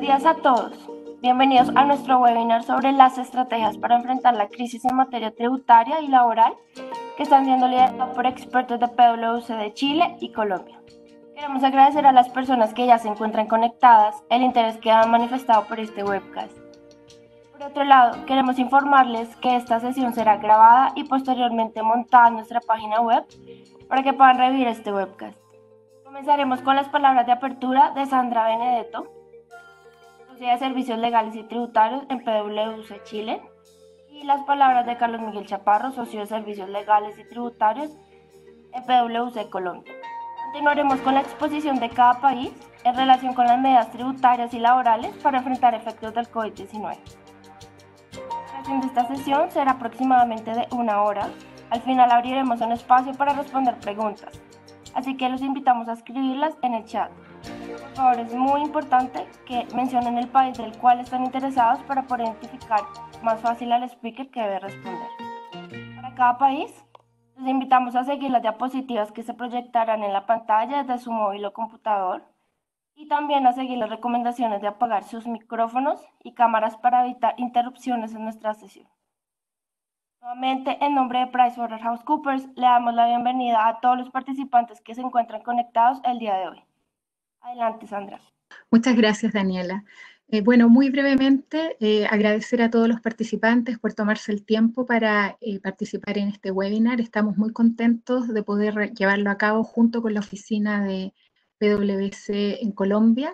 días a todos. Bienvenidos a nuestro webinar sobre las estrategias para enfrentar la crisis en materia tributaria y laboral que están siendo lideradas por expertos de PwC de Chile y Colombia. Queremos agradecer a las personas que ya se encuentran conectadas el interés que han manifestado por este webcast. Por otro lado, queremos informarles que esta sesión será grabada y posteriormente montada en nuestra página web para que puedan revivir este webcast. Comenzaremos con las palabras de apertura de Sandra Benedetto, de Servicios Legales y Tributarios en PwC Chile, y las palabras de Carlos Miguel Chaparro, socio de Servicios Legales y Tributarios en PwC Colombia. Continuaremos con la exposición de cada país en relación con las medidas tributarias y laborales para enfrentar efectos del COVID-19. La duración de esta sesión será aproximadamente de 1 hora. Al final abriremos un espacio para responder preguntas, así que los invitamos a escribirlas en el chat. Por favor, es muy importante que mencionen el país del cual están interesados para poder identificar más fácil al speaker que debe responder. Para cada país, los invitamos a seguir las diapositivas que se proyectarán en la pantalla desde su móvil o computador y también a seguir las recomendaciones de apagar sus micrófonos y cámaras para evitar interrupciones en nuestra sesión. Nuevamente, en nombre de PricewaterhouseCoopers, le damos la bienvenida a todos los participantes que se encuentran conectados el día de hoy. Adelante, Sandra. Muchas gracias, Daniela. Bueno, muy brevemente, agradecer a todos los participantes por tomarse el tiempo para participar en este webinar. Estamos muy contentos de poder llevarlo a cabo junto con la oficina de PwC en Colombia.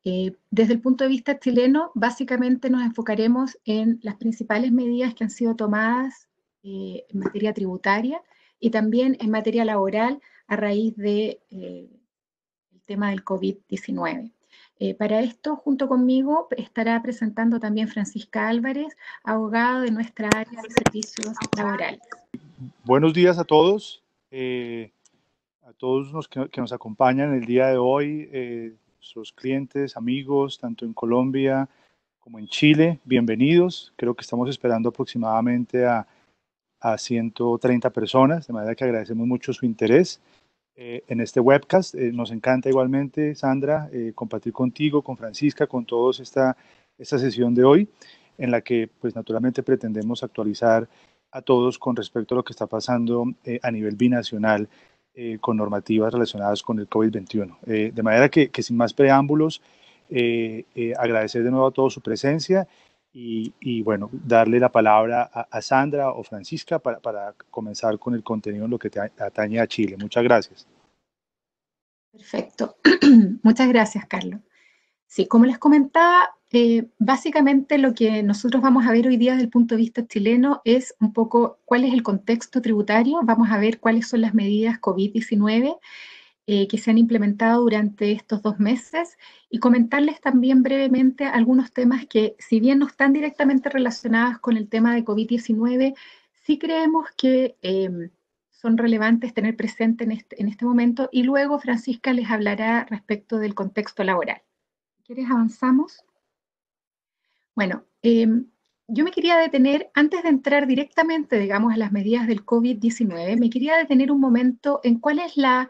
Desde el punto de vista chileno, básicamente nos enfocaremos en las principales medidas que han sido tomadas en materia tributaria y también en materia laboral a raíz de el tema del COVID-19. Para esto, junto conmigo, estará presentando también Francisca Álvarez, abogada de nuestra área de servicios laborales. Buenos días a todos los que nos acompañan el día de hoy, sus clientes, amigos, tanto en Colombia como en Chile, bienvenidos. Creo que estamos esperando aproximadamente a 130 personas, de manera que agradecemos mucho su interés en este webcast. Nos encanta igualmente, Sandra, compartir contigo, con Francisca, con todos esta sesión de hoy, en la que pues naturalmente pretendemos actualizar a todos con respecto a lo que está pasando a nivel binacional con normativas relacionadas con el COVID-21. De manera que sin más preámbulos, agradecer de nuevo a todos su presencia y bueno, darle la palabra a Sandra o Francisca para comenzar con el contenido en lo que atañe a Chile. Muchas gracias. Perfecto. Muchas gracias, Carlos. Sí, como les comentaba, básicamente lo que nosotros vamos a ver hoy día desde el punto de vista chileno es un poco cuál es el contexto tributario. Vamos a ver cuáles son las medidas COVID-19 que se han implementado durante estos 2 meses y comentarles también brevemente algunos temas que, si bien no están directamente relacionados con el tema de COVID-19, sí creemos que son relevantes tener presente en este momento, y luego Francisca les hablará respecto del contexto laboral. ¿Quieres avanzamos? Bueno, yo me quería detener, antes de entrar directamente, digamos, a las medidas del COVID-19, me quería detener un momento en cuál es la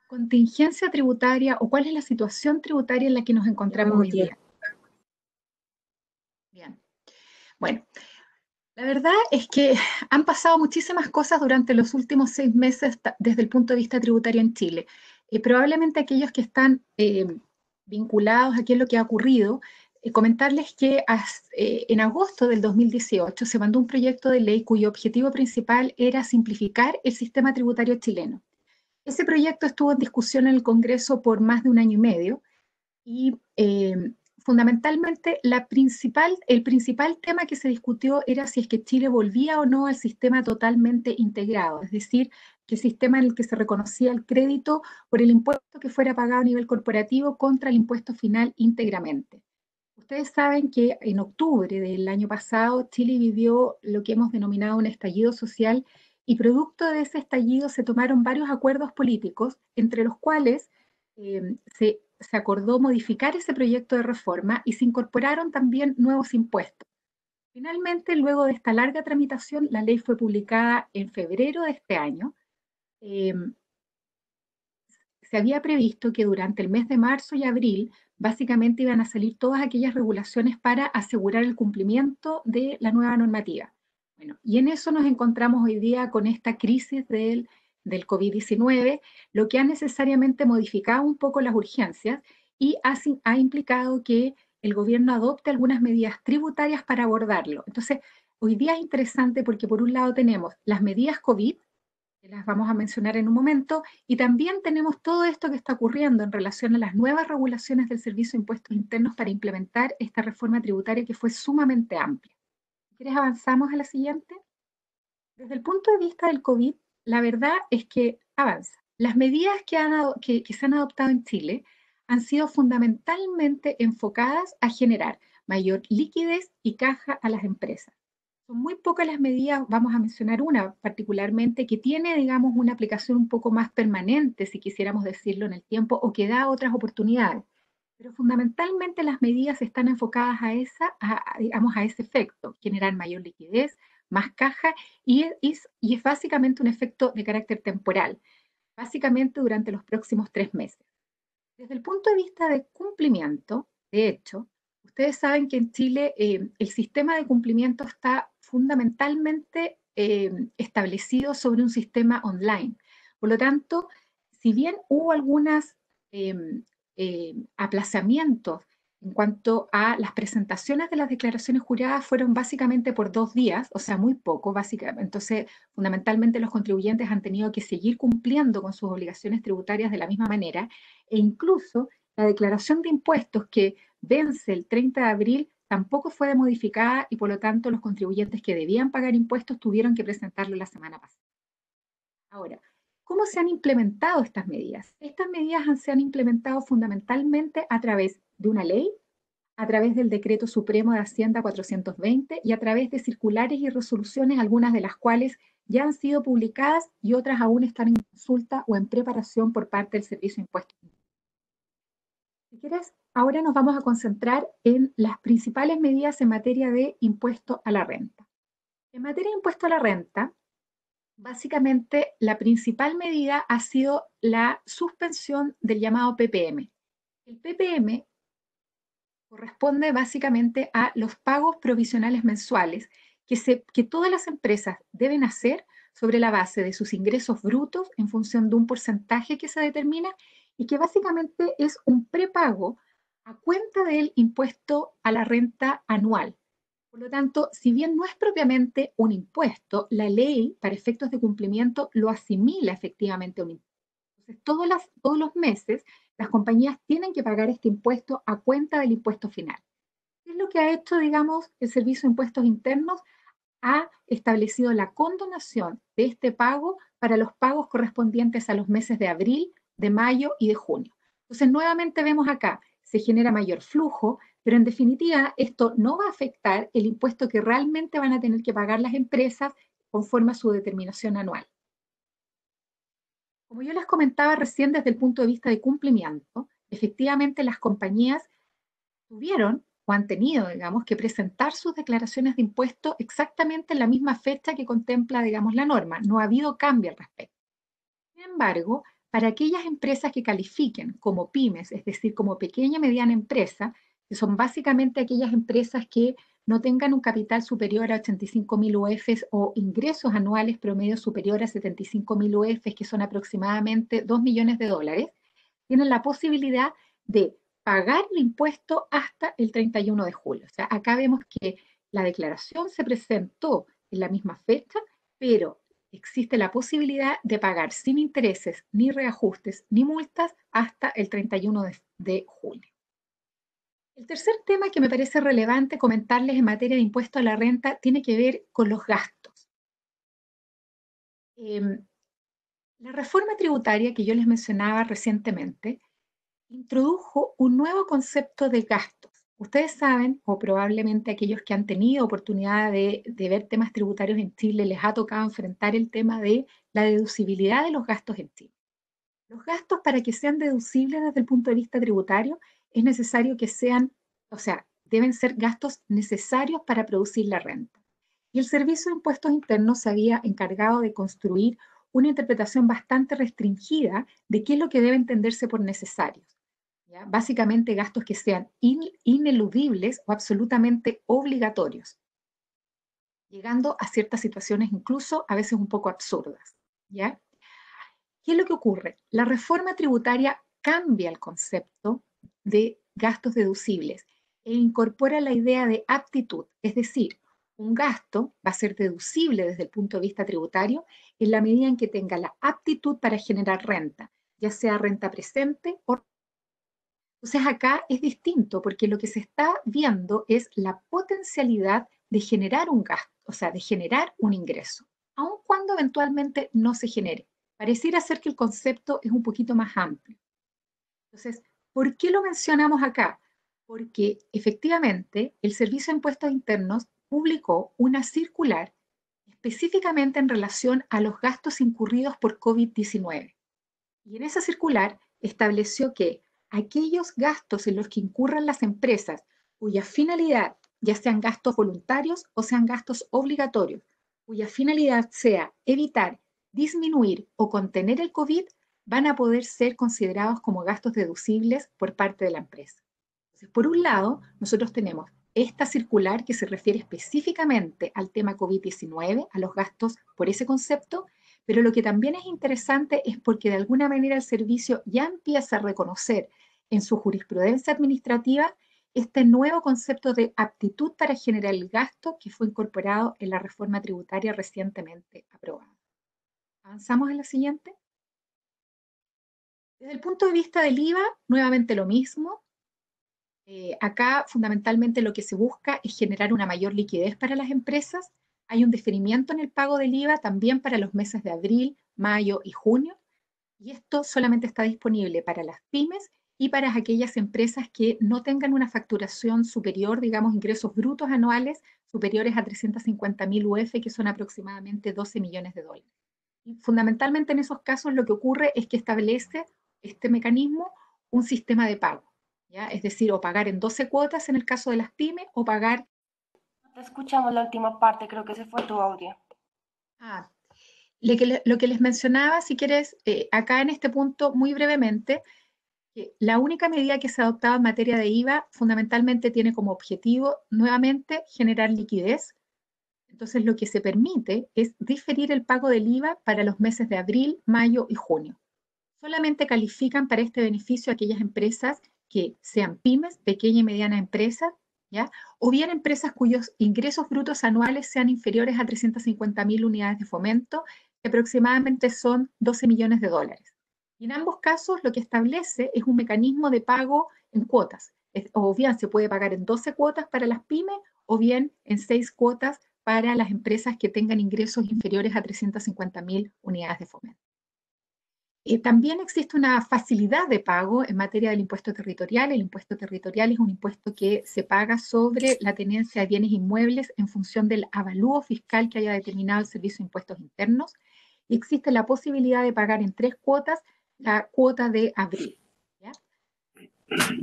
contingencia tributaria o cuál es la situación tributaria en la que nos encontramos hoy día. Bien. Bueno, la verdad es que han pasado muchísimas cosas durante los últimos 6 meses desde el punto de vista tributario en Chile. Probablemente aquellos que están vinculados a qué es lo que ha ocurrido, comentarles que en agosto del 2018 se mandó un proyecto de ley cuyo objetivo principal era simplificar el sistema tributario chileno. Ese proyecto estuvo en discusión en el Congreso por más de 1 año y medio y fundamentalmente el principal tema que se discutió era si es que Chile volvía o no al sistema totalmente integrado, es decir, que el sistema en el que se reconocía el crédito por el impuesto que fuera pagado a nivel corporativo contra el impuesto final íntegramente. Ustedes saben que en octubre del año pasado Chile vivió lo que hemos denominado un estallido social, y producto de ese estallido se tomaron varios acuerdos políticos, entre los cuales se acordó modificar ese proyecto de reforma y se incorporaron también nuevos impuestos. Finalmente, luego de esta larga tramitación, la ley fue publicada en febrero de este año. Se había previsto que durante el mes de marzo y abril básicamente iban a salir todas aquellas regulaciones para asegurar el cumplimiento de la nueva normativa. Bueno, y en eso nos encontramos hoy día con esta crisis del COVID-19, lo que ha necesariamente modificado un poco las urgencias y ha implicado que el gobierno adopte algunas medidas tributarias para abordarlo. Entonces, hoy día es interesante porque por un lado tenemos las medidas COVID, que las vamos a mencionar en un momento, y también tenemos todo esto que está ocurriendo en relación a las nuevas regulaciones del Servicio de Impuestos Internos para implementar esta reforma tributaria que fue sumamente amplia. ¿Quieres avanzamos a la siguiente? Desde el punto de vista del COVID, la verdad es que avanza. Las medidas que se han adoptado en Chile han sido fundamentalmente enfocadas a generar mayor liquidez y caja a las empresas. Son muy pocas las medidas, vamos a mencionar una particularmente que tiene, digamos, una aplicación un poco más permanente, si quisiéramos decirlo en el tiempo, o que da otras oportunidades. Pero fundamentalmente las medidas están enfocadas digamos, a ese efecto, generar mayor liquidez, más caja, y es básicamente un efecto de carácter temporal, básicamente durante los próximos 3 meses. Desde el punto de vista de cumplimiento, de hecho, ustedes saben que en Chile el sistema de cumplimiento está fundamentalmente establecido sobre un sistema online. Por lo tanto, si bien hubo algunos aplazamientos en cuanto a las presentaciones de las declaraciones juradas, fueron básicamente por 2 días, o sea, muy poco, básicamente. Entonces, fundamentalmente los contribuyentes han tenido que seguir cumpliendo con sus obligaciones tributarias de la misma manera, e incluso la declaración de impuestos que vence el 30 de abril tampoco fue modificada y por lo tanto los contribuyentes que debían pagar impuestos tuvieron que presentarlo la semana pasada. Ahora, ¿cómo se han implementado estas medidas? Estas medidas se han implementado fundamentalmente a través de una ley, a través del Decreto Supremo de Hacienda 420 y a través de circulares y resoluciones, algunas de las cuales ya han sido publicadas y otras aún están en consulta o en preparación por parte del Servicio de Impuestos. Si quieres, ahora nos vamos a concentrar en las principales medidas en materia de impuesto a la renta. En materia de impuesto a la renta, básicamente la principal medida ha sido la suspensión del llamado PPM. El PPM corresponde básicamente a los pagos provisionales mensuales que todas las empresas deben hacer sobre la base de sus ingresos brutos en función de un porcentaje que se determina y que básicamente es un prepago a cuenta del impuesto a la renta anual. Por lo tanto, si bien no es propiamente un impuesto, la ley, para efectos de cumplimiento, lo asimila efectivamente a un impuesto. Entonces, todos los meses, las compañías tienen que pagar este impuesto a cuenta del impuesto final. ¿Qué es lo que ha hecho, digamos, el Servicio de Impuestos Internos? Ha establecido la condonación de este pago para los pagos correspondientes a los meses de abril, de mayo y de junio. Entonces, nuevamente vemos acá, se genera mayor flujo, pero en definitiva esto no va a afectar el impuesto que realmente van a tener que pagar las empresas conforme a su determinación anual. Como yo les comentaba recién desde el punto de vista de cumplimiento, efectivamente las compañías tuvieron o han tenido, digamos, que presentar sus declaraciones de impuestos exactamente en la misma fecha que contempla, digamos, la norma. No ha habido cambio al respecto. Sin embargo, para aquellas empresas que califiquen como pymes, es decir, como pequeña y mediana empresa, que son básicamente aquellas empresas que no tengan un capital superior a 85.000 UFs o ingresos anuales promedio superior a 75.000 UFs, que son aproximadamente 2 millones de dólares, tienen la posibilidad de pagar el impuesto hasta el 31 de julio. O sea, acá vemos que la declaración se presentó en la misma fecha, pero existe la posibilidad de pagar sin intereses, ni reajustes, ni multas hasta el 31 de julio. El tercer tema que me parece relevante comentarles en materia de impuesto a la renta tiene que ver con los gastos. La reforma tributaria que yo les mencionaba recientemente introdujo un nuevo concepto de gastos. Ustedes saben, o probablemente aquellos que han tenido oportunidad de ver temas tributarios en Chile, les ha tocado enfrentar el tema de la deducibilidad de los gastos en Chile. Los gastos, para que sean deducibles desde el punto de vista tributario, es necesario que sean, o sea, deben ser gastos necesarios para producir la renta. Y el Servicio de Impuestos Internos se había encargado de construir una interpretación bastante restringida de qué es lo que debe entenderse por necesarios. ¿ya? Básicamente gastos que sean ineludibles o absolutamente obligatorios, llegando a ciertas situaciones incluso a veces un poco absurdas, ¿ya? ¿Qué es lo que ocurre? La reforma tributaria cambia el concepto de gastos deducibles e incorpora la idea de aptitud, es decir, un gasto va a ser deducible desde el punto de vista tributario en la medida en que tenga la aptitud para generar renta, ya sea renta presente o... Entonces acá es distinto porque lo que se está viendo es la potencialidad de generar un gasto, o sea, de generar un ingreso, aun cuando eventualmente no se genere. Pareciera ser que el concepto es un poquito más amplio. Entonces, ¿por qué lo mencionamos acá? Porque efectivamente el Servicio de Impuestos Internos publicó una circular específicamente en relación a los gastos incurridos por COVID-19. Y en esa circular estableció que aquellos gastos en los que incurran las empresas cuya finalidad, ya sean gastos voluntarios o sean gastos obligatorios, cuya finalidad sea evitar, disminuir o contener el COVID, van a poder ser considerados como gastos deducibles por parte de la empresa. Entonces, por un lado, nosotros tenemos esta circular que se refiere específicamente al tema COVID-19, a los gastos por ese concepto, pero lo que también es interesante es porque de alguna manera el servicio ya empieza a reconocer en su jurisprudencia administrativa este nuevo concepto de aptitud para generar el gasto que fue incorporado en la reforma tributaria recientemente aprobada. ¿Avanzamos en la siguiente? Desde el punto de vista del IVA, nuevamente lo mismo. Acá fundamentalmente lo que se busca es generar una mayor liquidez para las empresas. Hay un diferimiento en el pago del IVA también para los meses de abril, mayo y junio. Y esto solamente está disponible para las pymes y para aquellas empresas que no tengan una facturación superior, digamos, ingresos brutos anuales superiores a 350.000 UF, que son aproximadamente 12 millones de dólares. Y fundamentalmente en esos casos lo que ocurre es que establece este mecanismo un sistema de pago, ¿ya? Es decir, o pagar en 12 cuotas en el caso de las pymes o pagar... No te escuchamos la última parte, creo que se fue tu audio. Ah, lo que les mencionaba, si quieres, acá en este punto, muy brevemente, que la única medida que se ha adoptado en materia de IVA fundamentalmente tiene como objetivo, nuevamente, generar liquidez. Entonces, lo que se permite es diferir el pago del IVA para los meses de abril, mayo y junio. Solamente califican para este beneficio aquellas empresas que sean pymes, pequeña y mediana empresa, ¿ya? O bien empresas cuyos ingresos brutos anuales sean inferiores a 350.000 unidades de fomento, que aproximadamente son 12 millones de dólares. Y en ambos casos lo que establece es un mecanismo de pago en cuotas. O bien se puede pagar en 12 cuotas para las pymes o bien en 6 cuotas para las empresas que tengan ingresos inferiores a 350.000 unidades de fomento. También existe una facilidad de pago en materia del impuesto territorial. El impuesto territorial es un impuesto que se paga sobre la tenencia de bienes inmuebles en función del avalúo fiscal que haya determinado el Servicio de Impuestos Internos. Y existe la posibilidad de pagar en 3 cuotas la cuota de abril, ¿ya?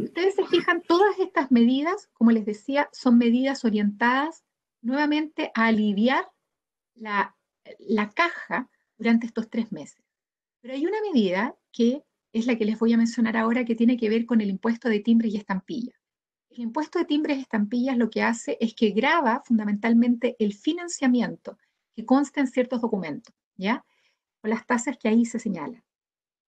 Ustedes se fijan, todas estas medidas, como les decía, son medidas orientadas nuevamente a aliviar la caja durante estos 3 meses. Pero hay una medida que es la que les voy a mencionar ahora que tiene que ver con el impuesto de timbres y estampillas. El impuesto de timbres y estampillas lo que hace es que grava fundamentalmente el financiamiento que consta en ciertos documentos, ¿ya? Con las tasas que ahí se señalan.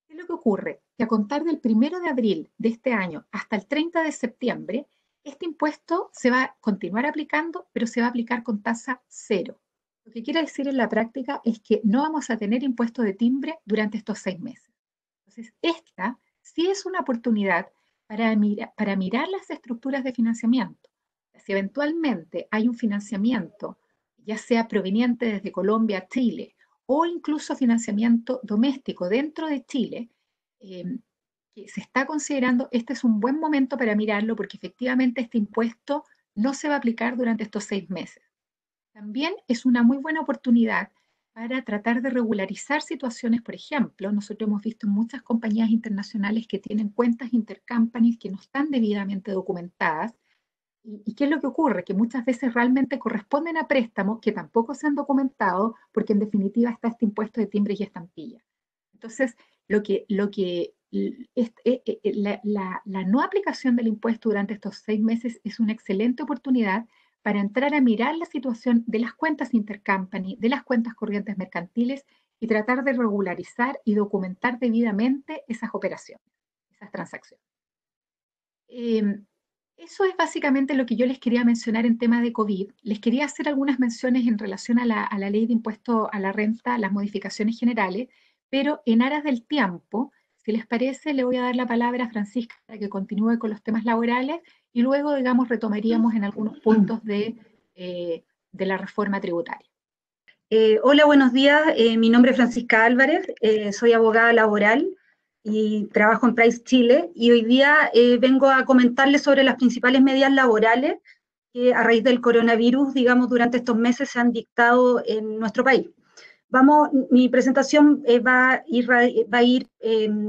¿Qué es lo que ocurre? Que a contar del 1 de abril de este año hasta el 30 de septiembre, este impuesto se va a continuar aplicando, pero se va a aplicar con tasa cero. Lo que quiere decir en la práctica es que no vamos a tener impuesto de timbre durante estos 6 meses. Entonces, esta sí es una oportunidad para mirar las estructuras de financiamiento. Si eventualmente hay un financiamiento, ya sea proveniente desde Colombia, Chile, o incluso financiamiento doméstico dentro de Chile, que se está considerando, este es un buen momento para mirarlo porque efectivamente este impuesto no se va a aplicar durante estos 6 meses. También es una muy buena oportunidad para tratar de regularizar situaciones, por ejemplo, nosotros hemos visto muchas compañías internacionales que tienen cuentas intercompanies que no están debidamente documentadas. ¿Y qué es lo que ocurre? Que muchas veces realmente corresponden a préstamos que tampoco se han documentado porque en definitiva está este impuesto de timbres y estampillas. Entonces, lo que la no aplicación del impuesto durante estos 6 meses es una excelente oportunidad para entrar a mirar la situación de las cuentas intercompany, de las cuentas corrientes mercantiles y tratar de regularizar y documentar debidamente esas operaciones, esas transacciones. Eso es básicamente lo que yo les quería mencionar en tema de COVID. Les quería hacer algunas menciones en relación a la ley de impuesto a la renta, las modificaciones generales, pero en aras del tiempo, si les parece, le voy a dar la palabra a Francisca para que continúe con los temas laborales y luego, digamos, retomaríamos en algunos puntos de la reforma tributaria. Hola, buenos días. Mi nombre es Francisca Álvarez, soy abogada laboral y trabajo en Price Chile, y hoy día vengo a comentarles sobre las principales medidas laborales que a raíz del coronavirus, digamos, durante estos meses se han dictado en nuestro país. Mi presentación va a ir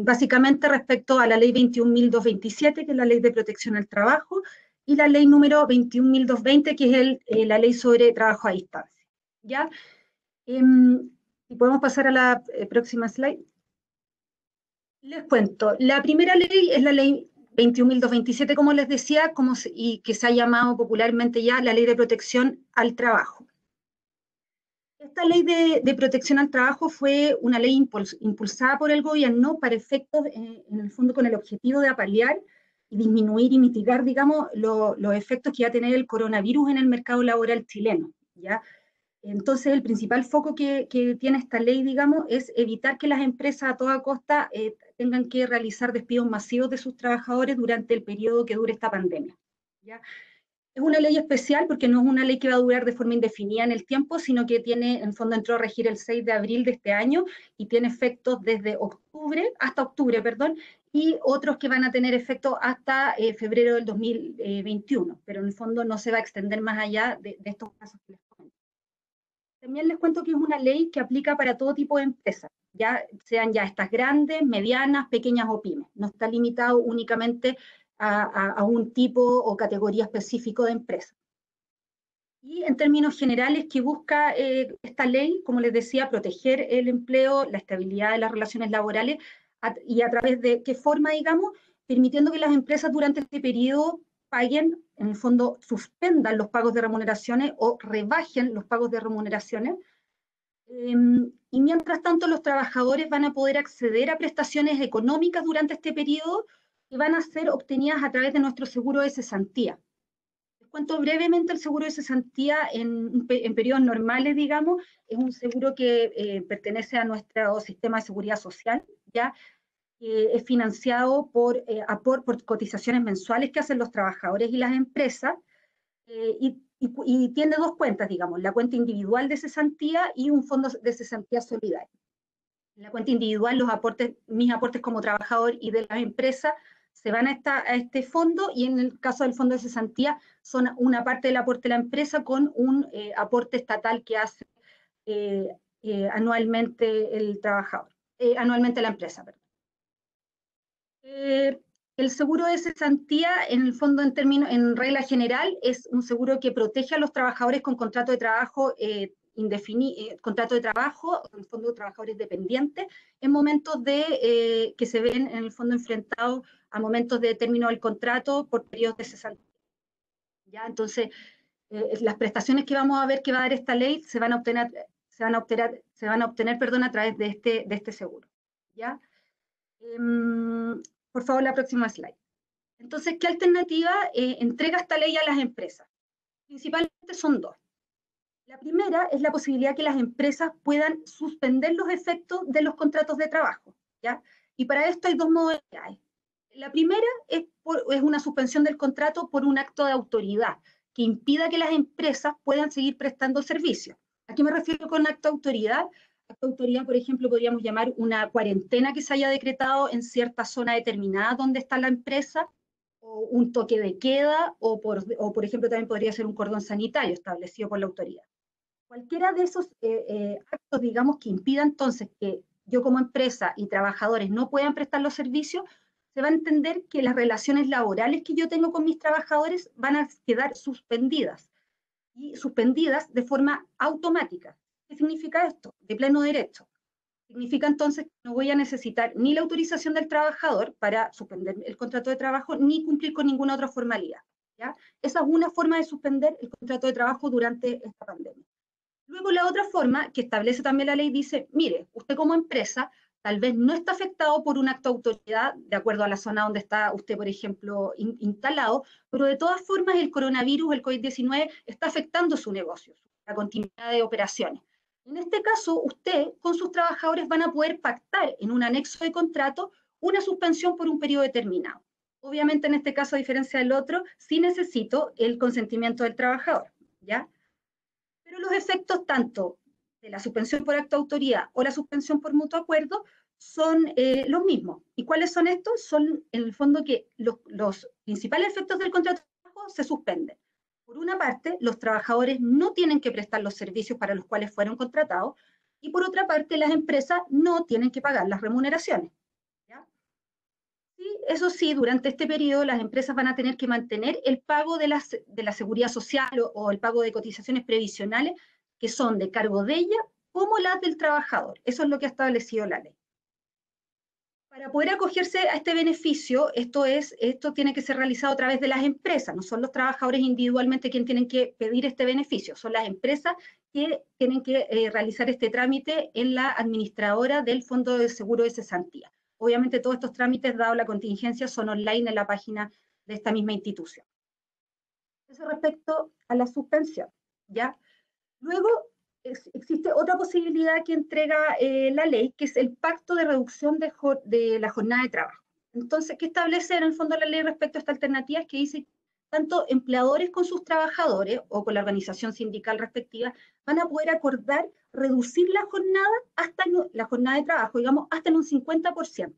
básicamente respecto a la ley 21.227, que es la ley de protección al trabajo, y la ley número 21.220, que es la ley sobre trabajo a distancia. ¿Ya? Si podemos pasar a la próxima slide. Les cuento, la primera ley es la ley 21.227, como les decía, y que se ha llamado popularmente ya la ley de protección al trabajo. Esta ley de protección al trabajo fue una ley impulsada por el gobierno para efectos, en el fondo, con el objetivo de paliar y disminuir y mitigar, digamos, los efectos que iba a tener el coronavirus en el mercado laboral chileno, ¿ya? Entonces, el principal foco que tiene esta ley, digamos, es evitar que las empresas a toda costa tengan que realizar despidos masivos de sus trabajadores durante el periodo que dure esta pandemia, ¿ya? Es una ley especial porque no es una ley que va a durar de forma indefinida en el tiempo, sino que en el fondo entró a regir el 6 de abril de este año y tiene efectos desde hasta octubre, y otros que van a tener efectos hasta febrero del 2021, pero en el fondo no se va a extender más allá de estos casos que les comento. También les cuento que es una ley que aplica para todo tipo de empresas, ya sean ya estas grandes, medianas, pequeñas o pymes. No está limitado únicamente a un tipo o categoría específico de empresa. Y en términos generales, que busca esta ley, como les decía, proteger el empleo, la estabilidad de las relaciones laborales, y a través de qué forma, digamos, permitiendo que las empresas durante este periodo paguen, en el fondo, suspendan los pagos de remuneraciones o rebajen los pagos de remuneraciones. Y mientras tanto, los trabajadores van a poder acceder a prestaciones económicas durante este periodo que van a ser obtenidas a través de nuestro seguro de cesantía. Les cuento brevemente el seguro de cesantía en periodos normales, digamos. Es un seguro que pertenece a nuestro sistema de seguridad social, ¿ya? Es financiado por cotizaciones mensuales que hacen los trabajadores y las empresas, y tiene dos cuentas, digamos, la cuenta individual de cesantía y un fondo de cesantía solidario. En la cuenta individual, mis aportes como trabajador y de las empresas se van a este fondo, y en el caso del fondo de cesantía son una parte del aporte de la empresa con un aporte estatal que hace anualmente el trabajador, anualmente la empresa, perdón. El seguro de cesantía, en el fondo, en regla general, es un seguro que protege a los trabajadores con contrato de trabajo contrato de trabajo, en el fondo de trabajadores dependientes, en momentos que se ven, en el fondo, enfrentados a momentos de término del contrato por periodos de cesantía. ¿Ya? Entonces, las prestaciones que vamos a ver que va a dar esta ley se van a obtener, a través de este seguro. ¿Ya? Por favor, la próxima slide. Entonces, ¿qué alternativa entrega esta ley a las empresas? Principalmente son dos. La primera es la posibilidad que las empresas puedan suspender los efectos de los contratos de trabajo, ¿ya? Y para esto hay dos modalidades. La primera es una suspensión del contrato por un acto de autoridad que impida que las empresas puedan seguir prestando servicios. ¿A qué me refiero con acto de autoridad? Acto de autoridad, por ejemplo, podríamos llamar una cuarentena que se haya decretado en cierta zona determinada donde está la empresa, o un toque de queda, o por ejemplo, también podría ser un cordón sanitario establecido por la autoridad. Cualquiera de esos actos, digamos, que impida entonces que yo como empresa y trabajadores no puedan prestar los servicios, se va a entender que las relaciones laborales que yo tengo con mis trabajadores van a quedar suspendidas, y suspendidas de forma automática. ¿Qué significa esto? De pleno derecho. Significa entonces que no voy a necesitar ni la autorización del trabajador para suspender el contrato de trabajo, ni cumplir con ninguna otra formalidad, ¿ya? Esa es una forma de suspender el contrato de trabajo durante esta pandemia. Luego la otra forma que establece también la ley dice, mire, usted como empresa tal vez no está afectado por un acto de autoridad, de acuerdo a la zona donde está usted, por ejemplo, instalado, pero de todas formas el coronavirus, el COVID-19, está afectando su negocio, la continuidad de operaciones. En este caso, usted con sus trabajadores van a poder pactar en un anexo de contrato una suspensión por un periodo determinado. Obviamente, en este caso, a diferencia del otro, sí necesito el consentimiento del trabajador, ¿ya? Pero los efectos tanto de la suspensión por acto de autoridad o la suspensión por mutuo acuerdo son los mismos. ¿Y cuáles son estos? Son, en el fondo, que los principales efectos del contrato de trabajo se suspenden. Por una parte, los trabajadores no tienen que prestar los servicios para los cuales fueron contratados, y por otra parte, las empresas no tienen que pagar las remuneraciones, ¿ya? Y eso sí, durante este periodo las empresas van a tener que mantener el pago de la seguridad social o el pago de cotizaciones previsionales que son de cargo de ella como las del trabajador. Eso es lo que ha establecido la ley. Para poder acogerse a este beneficio, esto tiene que ser realizado a través de las empresas, no son los trabajadores individualmente quienes tienen que pedir este beneficio, son las empresas que tienen que realizar este trámite en la administradora del Fondo de Seguro de Cesantía. Obviamente todos estos trámites, dado la contingencia, son online en la página de esta misma institución. Eso respecto a la suspensión, ¿ya? Luego, existe otra posibilidad que entrega la ley, que es el pacto de reducción de la jornada de trabajo. Entonces, ¿qué establece en el fondo la ley respecto a esta alternativa? Es que dice, tanto empleadores con sus trabajadores o con la organización sindical respectiva van a poder acordar reducir la jornada de trabajo, digamos, hasta en un 50%,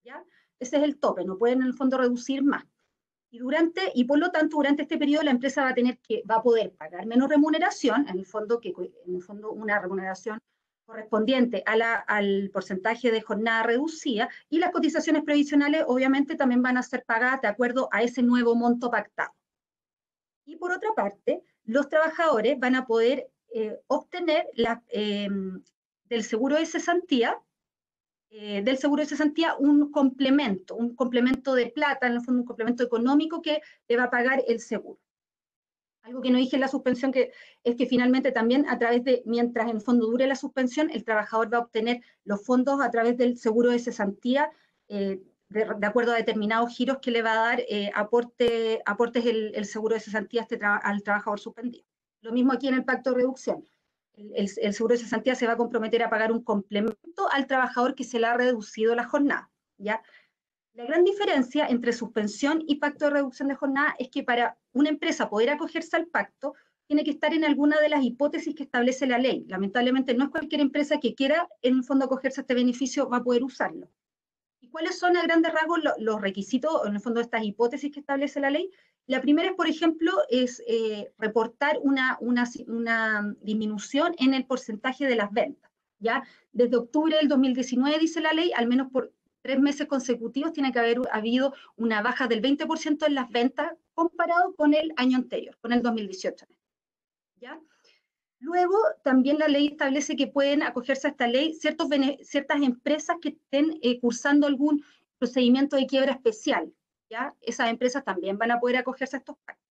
¿ya? Ese es el tope, no pueden en el fondo reducir más. Y por lo tanto, durante este periodo la empresa va a poder pagar menos remuneración, en el fondo una remuneración correspondiente al porcentaje de jornada reducida, y las cotizaciones previsionales obviamente también van a ser pagadas de acuerdo a ese nuevo monto pactado. Y por otra parte, los trabajadores van a poder obtener del seguro de cesantía, un complemento de plata, en el fondo un complemento económico que le va a pagar el seguro. Algo que no dije en la suspensión es que finalmente también mientras en el fondo dure la suspensión, el trabajador va a obtener los fondos a través del seguro de cesantía, de acuerdo a determinados giros que le va a dar aportes el seguro de cesantía al trabajador suspendido. Lo mismo aquí en el pacto de reducción. El seguro de cesantía se va a comprometer a pagar un complemento al trabajador que se le ha reducido la jornada, ¿ya? La gran diferencia entre suspensión y pacto de reducción de jornada es que para una empresa poder acogerse al pacto, tiene que estar en alguna de las hipótesis que establece la ley. Lamentablemente no es cualquier empresa que quiera en el fondo acogerse a este beneficio va a poder usarlo. ¿Y cuáles son a grandes rasgos los requisitos, en el fondo, de estas hipótesis que establece la ley? La primera es, por ejemplo, reportar una disminución en el porcentaje de las ventas, ¿ya? Desde octubre del 2019, dice la ley, al menos por 3 meses consecutivos tiene que haber habido una baja del 20% en las ventas comparado con el año anterior, con el 2018, ¿ya? Luego, también la ley establece que pueden acogerse a esta ley ciertas empresas que estén cursando algún procedimiento de quiebra especial, ¿ya? Esas empresas también van a poder acogerse a estos pactos.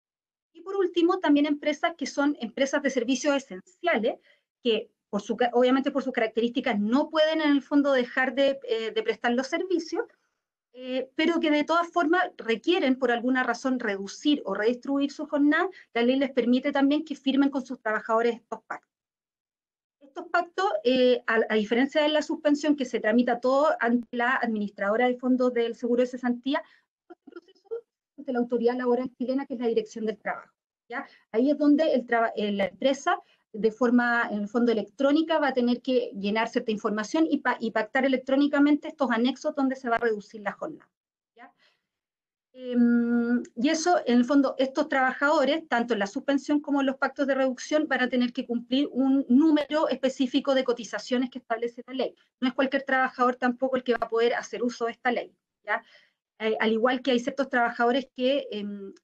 Y por último, también empresas que son empresas de servicios esenciales, que obviamente por sus características no pueden en el fondo dejar de prestar los servicios, pero que de todas formas requieren por alguna razón reducir o redistribuir su jornada. La ley les permite también que firmen con sus trabajadores estos pactos. Estos pactos, a diferencia de la suspensión que se tramita todo ante la administradora de fondos del seguro de cesantía, este proceso ante la autoridad laboral chilena, que es la Dirección del Trabajo, ¿ya? Ahí es donde la empresa, de forma, en el fondo, electrónica, va a tener que llenar cierta información y pactar electrónicamente estos anexos donde se va a reducir la jornada, ¿ya? Y eso, en el fondo, estos trabajadores, tanto en la suspensión como en los pactos de reducción, van a tener que cumplir un número específico de cotizaciones que establece la ley. No es cualquier trabajador tampoco el que va a poder hacer uso de esta ley, ¿ya? Al igual que hay ciertos trabajadores que,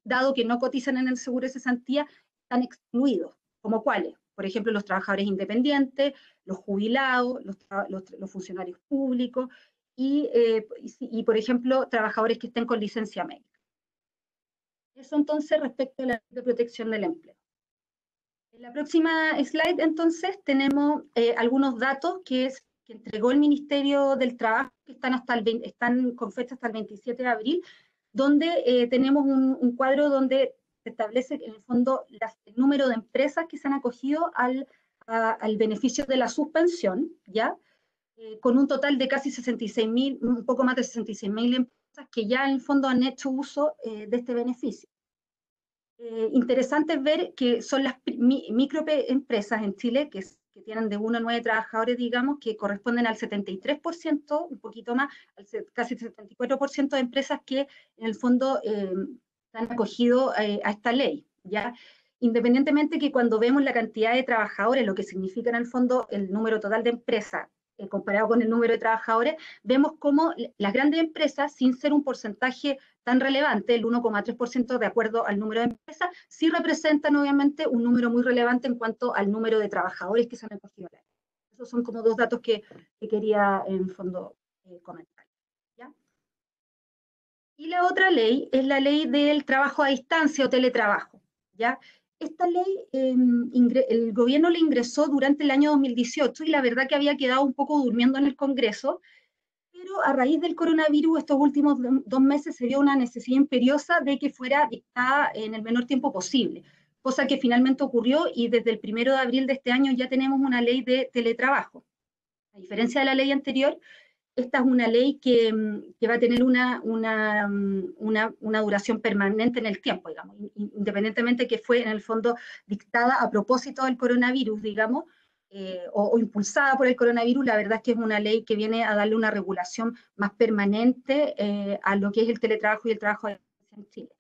dado que no cotizan en el seguro de cesantía, están excluidos, como cuáles. por ejemplo, los trabajadores independientes, los jubilados, los funcionarios públicos y, por ejemplo, trabajadores que estén con licencia médica. Eso entonces respecto a la ley de protección del empleo. En la próxima slide, entonces, tenemos algunos datos que entregó el Ministerio del Trabajo, que están con fecha hasta el 27 de abril, donde tenemos un cuadro donde se establece, en el fondo, el número de empresas que se han acogido al beneficio de la suspensión, ¿ya? Con un total de casi 66.000, un poco más de 66.000 empresas que ya en el fondo han hecho uso de este beneficio. Interesante es ver que son las microempresas en Chile que tienen de 1 a 9 trabajadores, digamos, que corresponden al 73%, un poquito más, casi 74% de empresas que en el fondo se han acogido a esta ley, ¿ya? Independientemente que cuando vemos la cantidad de trabajadores, lo que significa en el fondo el número total de empresas, comparado con el número de trabajadores, vemos cómo las grandes empresas, sin ser un porcentaje tan relevante, el 1,3% de acuerdo al número de empresas, sí representan obviamente un número muy relevante en cuanto al número de trabajadores que se han acogido a la ley. Esos son como dos datos que quería en fondo comentar, ¿ya? Y la otra ley es la ley del trabajo a distancia o teletrabajo, ¿ya? Esta ley el gobierno la ingresó durante el año 2018 y la verdad que había quedado un poco durmiendo en el Congreso, pero a raíz del coronavirus estos últimos 2 meses se vio una necesidad imperiosa de que fuera dictada en el menor tiempo posible, cosa que finalmente ocurrió y desde el 1 de abril de este año ya tenemos una ley de teletrabajo. A diferencia de la ley anterior, esta es una ley que va a tener una duración permanente en el tiempo, digamos, independientemente que fue en el fondo dictada a propósito del coronavirus, digamos, o impulsada por el coronavirus. La verdad es que es una ley que viene a darle una regulación más permanente a lo que es el teletrabajo y el trabajo en Chile.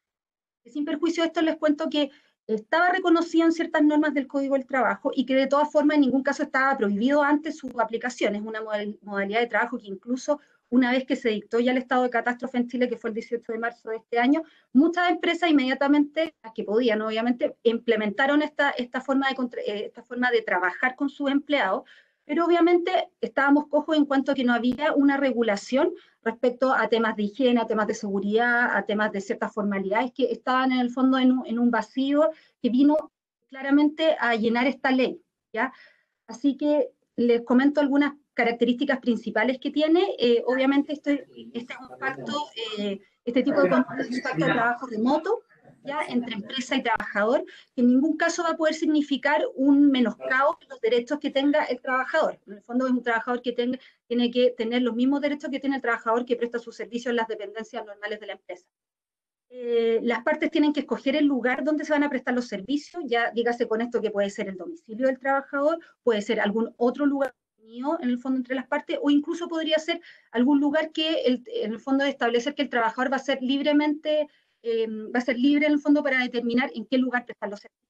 Sin perjuicio de esto, les cuento que estaba reconocido en ciertas normas del Código del Trabajo y que de todas formas en ningún caso estaba prohibido antes su aplicación. Es una modalidad de trabajo que incluso una vez que se dictó ya el estado de catástrofe en Chile, que fue el 18 de marzo de este año, muchas empresas inmediatamente, las que podían obviamente, implementaron esta forma de trabajar con sus empleados, pero obviamente estábamos cojos en cuanto a que no había una regulación respecto a temas de higiene, a temas de seguridad, a temas de ciertas formalidades que estaban en el fondo en un vacío que vino claramente a llenar esta ley, ¿ya? Así que les comento algunas características principales que tiene. Obviamente este es un pacto, este tipo de contrato es un pacto de trabajo remoto, ¿ya? Entre empresa y trabajador, que en ningún caso va a poder significar un menoscabo de los derechos que tenga el trabajador. En el fondo es un trabajador que tiene que tener los mismos derechos que tiene el trabajador que presta sus servicios en las dependencias normales de la empresa. Las partes tienen que escoger el lugar donde se van a prestar los servicios, ya dígase con esto que puede ser el domicilio del trabajador, puede ser algún otro lugar en el fondo entre las partes, o incluso podría ser algún lugar que en el fondo establecer que el trabajador va a ser libre en el fondo para determinar en qué lugar prestar los servicios.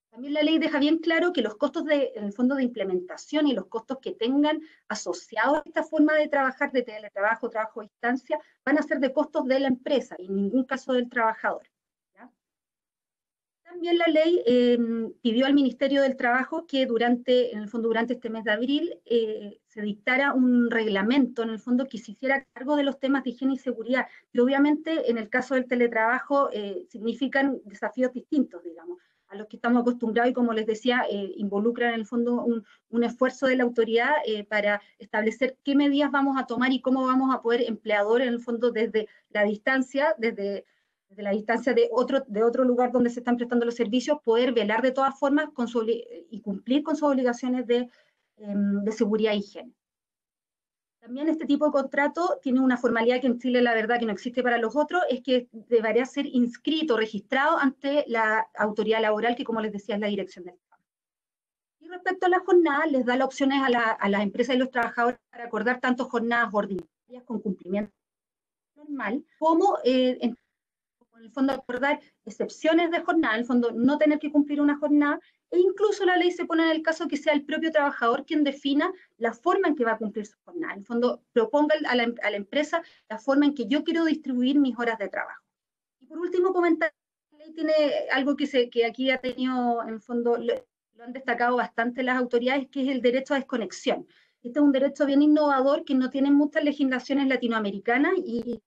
También la ley deja bien claro que los costos en el fondo de implementación y los costos que tengan asociados a esta forma de trabajar, de teletrabajo, trabajo a distancia, van a ser de costos de la empresa y en ningún caso del trabajador, ¿ya? También la ley pidió al Ministerio del Trabajo que durante este mes de abril se dictara un reglamento, en el fondo, que se hiciera cargo de los temas de higiene y seguridad, que obviamente en el caso del teletrabajo significan desafíos distintos, digamos, a los que estamos acostumbrados y, como les decía, involucran en el fondo un esfuerzo de la autoridad para establecer qué medidas vamos a tomar y cómo vamos a poder empleador, en el fondo, desde la distancia, desde la distancia de otro lugar donde se están prestando los servicios, poder velar de todas formas y cumplir con sus obligaciones de seguridad e higiene. También este tipo de contrato tiene una formalidad que en Chile la verdad que no existe para los otros, es que debería ser inscrito, registrado ante la autoridad laboral, que como les decía es la Dirección del Trabajo. Y respecto a la jornada, les da las opciones a las empresas y los trabajadores para acordar tanto jornadas ordinarias con cumplimiento normal, como en el fondo acordar excepciones de jornada, en el fondo no tener que cumplir una jornada, e incluso la ley se pone en el caso que sea el propio trabajador quien defina la forma en que va a cumplir su jornada. En el fondo proponga a la empresa la forma en que yo quiero distribuir mis horas de trabajo. Y por último comentar, la ley tiene algo que aquí ha tenido, en el fondo, lo han destacado bastante las autoridades, que es el derecho a desconexión. Este es un derecho bien innovador que no tiene muchas legislaciones latinoamericanas y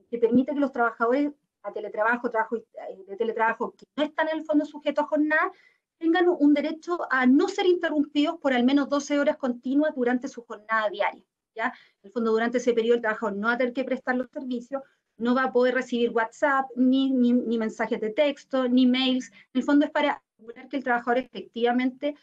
que permite que los trabajadores a teletrabajo, de teletrabajo, que no están en el fondo sujetos a jornada, tengan un derecho a no ser interrumpidos por al menos 12 horas continuas durante su jornada diaria. ¿Ya? En el fondo, durante ese periodo, el trabajador no va a tener que prestar los servicios, no va a poder recibir WhatsApp, ni mensajes de texto, ni mails. En el fondo es para asegurar que el trabajador efectivamente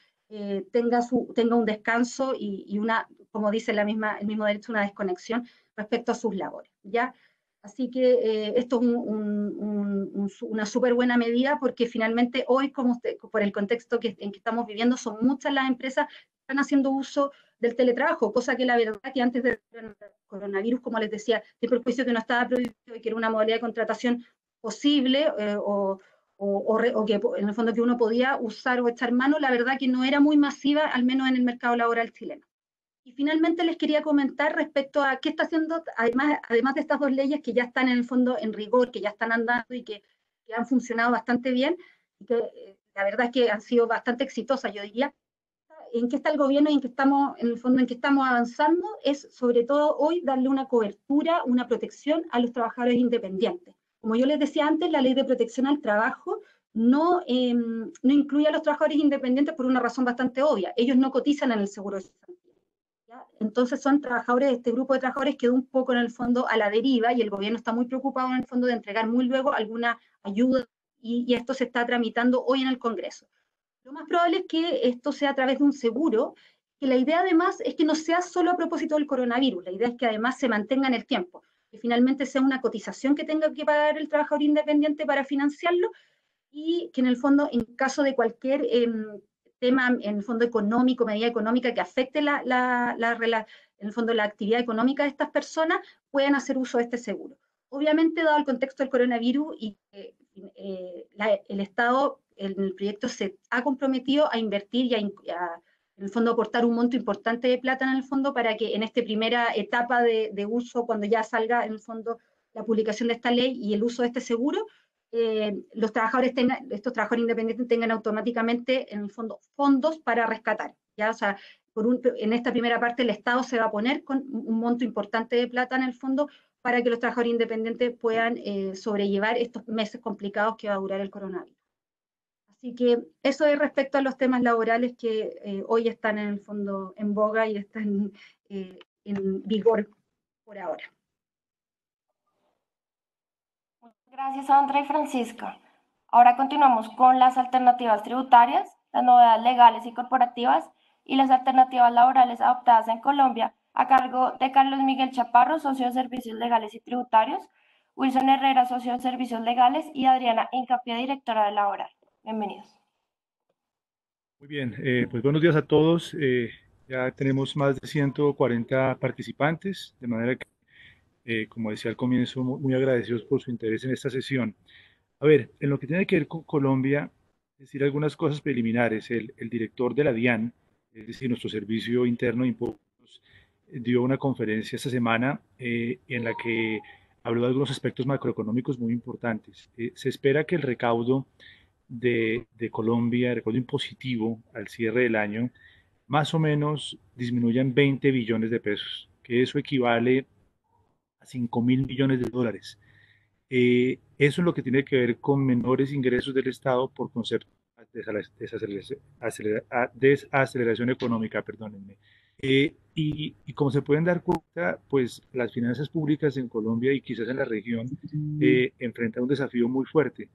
tenga un descanso y una, como dice el mismo derecho, una desconexión respecto a sus labores. ¿Ya? Así que esto es una súper buena medida porque finalmente hoy, por el contexto en que estamos viviendo, son muchas las empresas que están haciendo uso del teletrabajo, cosa que la verdad que antes del coronavirus, como les decía, siempre el juicio que no estaba prohibido y que era una modalidad de contratación posible o que en el fondo que uno podía usar o echar mano, la verdad que no era muy masiva, al menos en el mercado laboral chileno. Y finalmente les quería comentar respecto a qué está haciendo, además de estas dos leyes que ya están en el fondo en rigor, que ya están andando y que han funcionado bastante bien, y que la verdad es que han sido bastante exitosas, yo diría. En qué está el gobierno y en qué estamos, en el fondo en qué estamos avanzando, es sobre todo hoy darle una cobertura, una protección a los trabajadores independientes. Como yo les decía antes, la ley de protección al trabajo no incluye a los trabajadores independientes por una razón bastante obvia. Ellos no cotizan en el seguro de cesantía. ¿Ya? Entonces son trabajadores, este grupo de trabajadores quedó un poco en el fondo a la deriva y el gobierno está muy preocupado en el fondo de entregar muy luego alguna ayuda y esto se está tramitando hoy en el Congreso. Lo más probable es que esto sea a través de un seguro, que la idea además es que no sea solo a propósito del coronavirus, la idea es que además se mantenga en el tiempo, que finalmente sea una cotización que tenga que pagar el trabajador independiente para financiarlo y que en el fondo, en caso de cualquier tema, en el fondo económico, medida económica que afecte en el fondo la actividad económica de estas personas, puedan hacer uso de este seguro. Obviamente, dado el contexto del coronavirus y el Estado en el proyecto se ha comprometido a invertir y en el fondo aportar un monto importante de plata en el fondo para que en esta primera etapa de uso, cuando ya salga en el fondo la publicación de esta ley y el uso de este seguro, estos trabajadores independientes tengan automáticamente en el fondo fondos para rescatar. ¿Ya? O sea, en esta primera parte el Estado se va a poner con un monto importante de plata en el fondo para que los trabajadores independientes puedan sobrellevar estos meses complicados que va a durar el coronavirus. Así que eso es respecto a los temas laborales que hoy están en el fondo en boga y están en vigor por ahora. Gracias, Sandra y Francisca. Ahora continuamos con las alternativas tributarias, las novedades legales y corporativas y las alternativas laborales adoptadas en Colombia, a cargo de Carlos Miguel Chaparro, socio de Servicios Legales y Tributarios, Wilson Herrera, socio de Servicios Legales, y Adriana Incapié, directora de Laboral. Bienvenidos. Muy bien, pues buenos días a todos. Ya tenemos más de 140 participantes, de manera que, como decía al comienzo, muy agradecidos por su interés en esta sesión. A ver, en lo que tiene que ver con Colombia, decir algunas cosas preliminares. El director de la DIAN, es decir, nuestro Servicio Interno de Impuestos, dio una conferencia esta semana en la que habló de algunos aspectos macroeconómicos muy importantes. Se espera que el recaudo de Colombia, el recaudo impositivo al cierre del año, más o menos disminuya en 20 billones de pesos, que eso equivale a 5.000 millones de dólares. Eso es lo que tiene que ver con menores ingresos del Estado por concepto de desaceleración económica, perdónenme. Y como se pueden dar cuenta, pues las finanzas públicas en Colombia y quizás en la región enfrentan un desafío muy fuerte,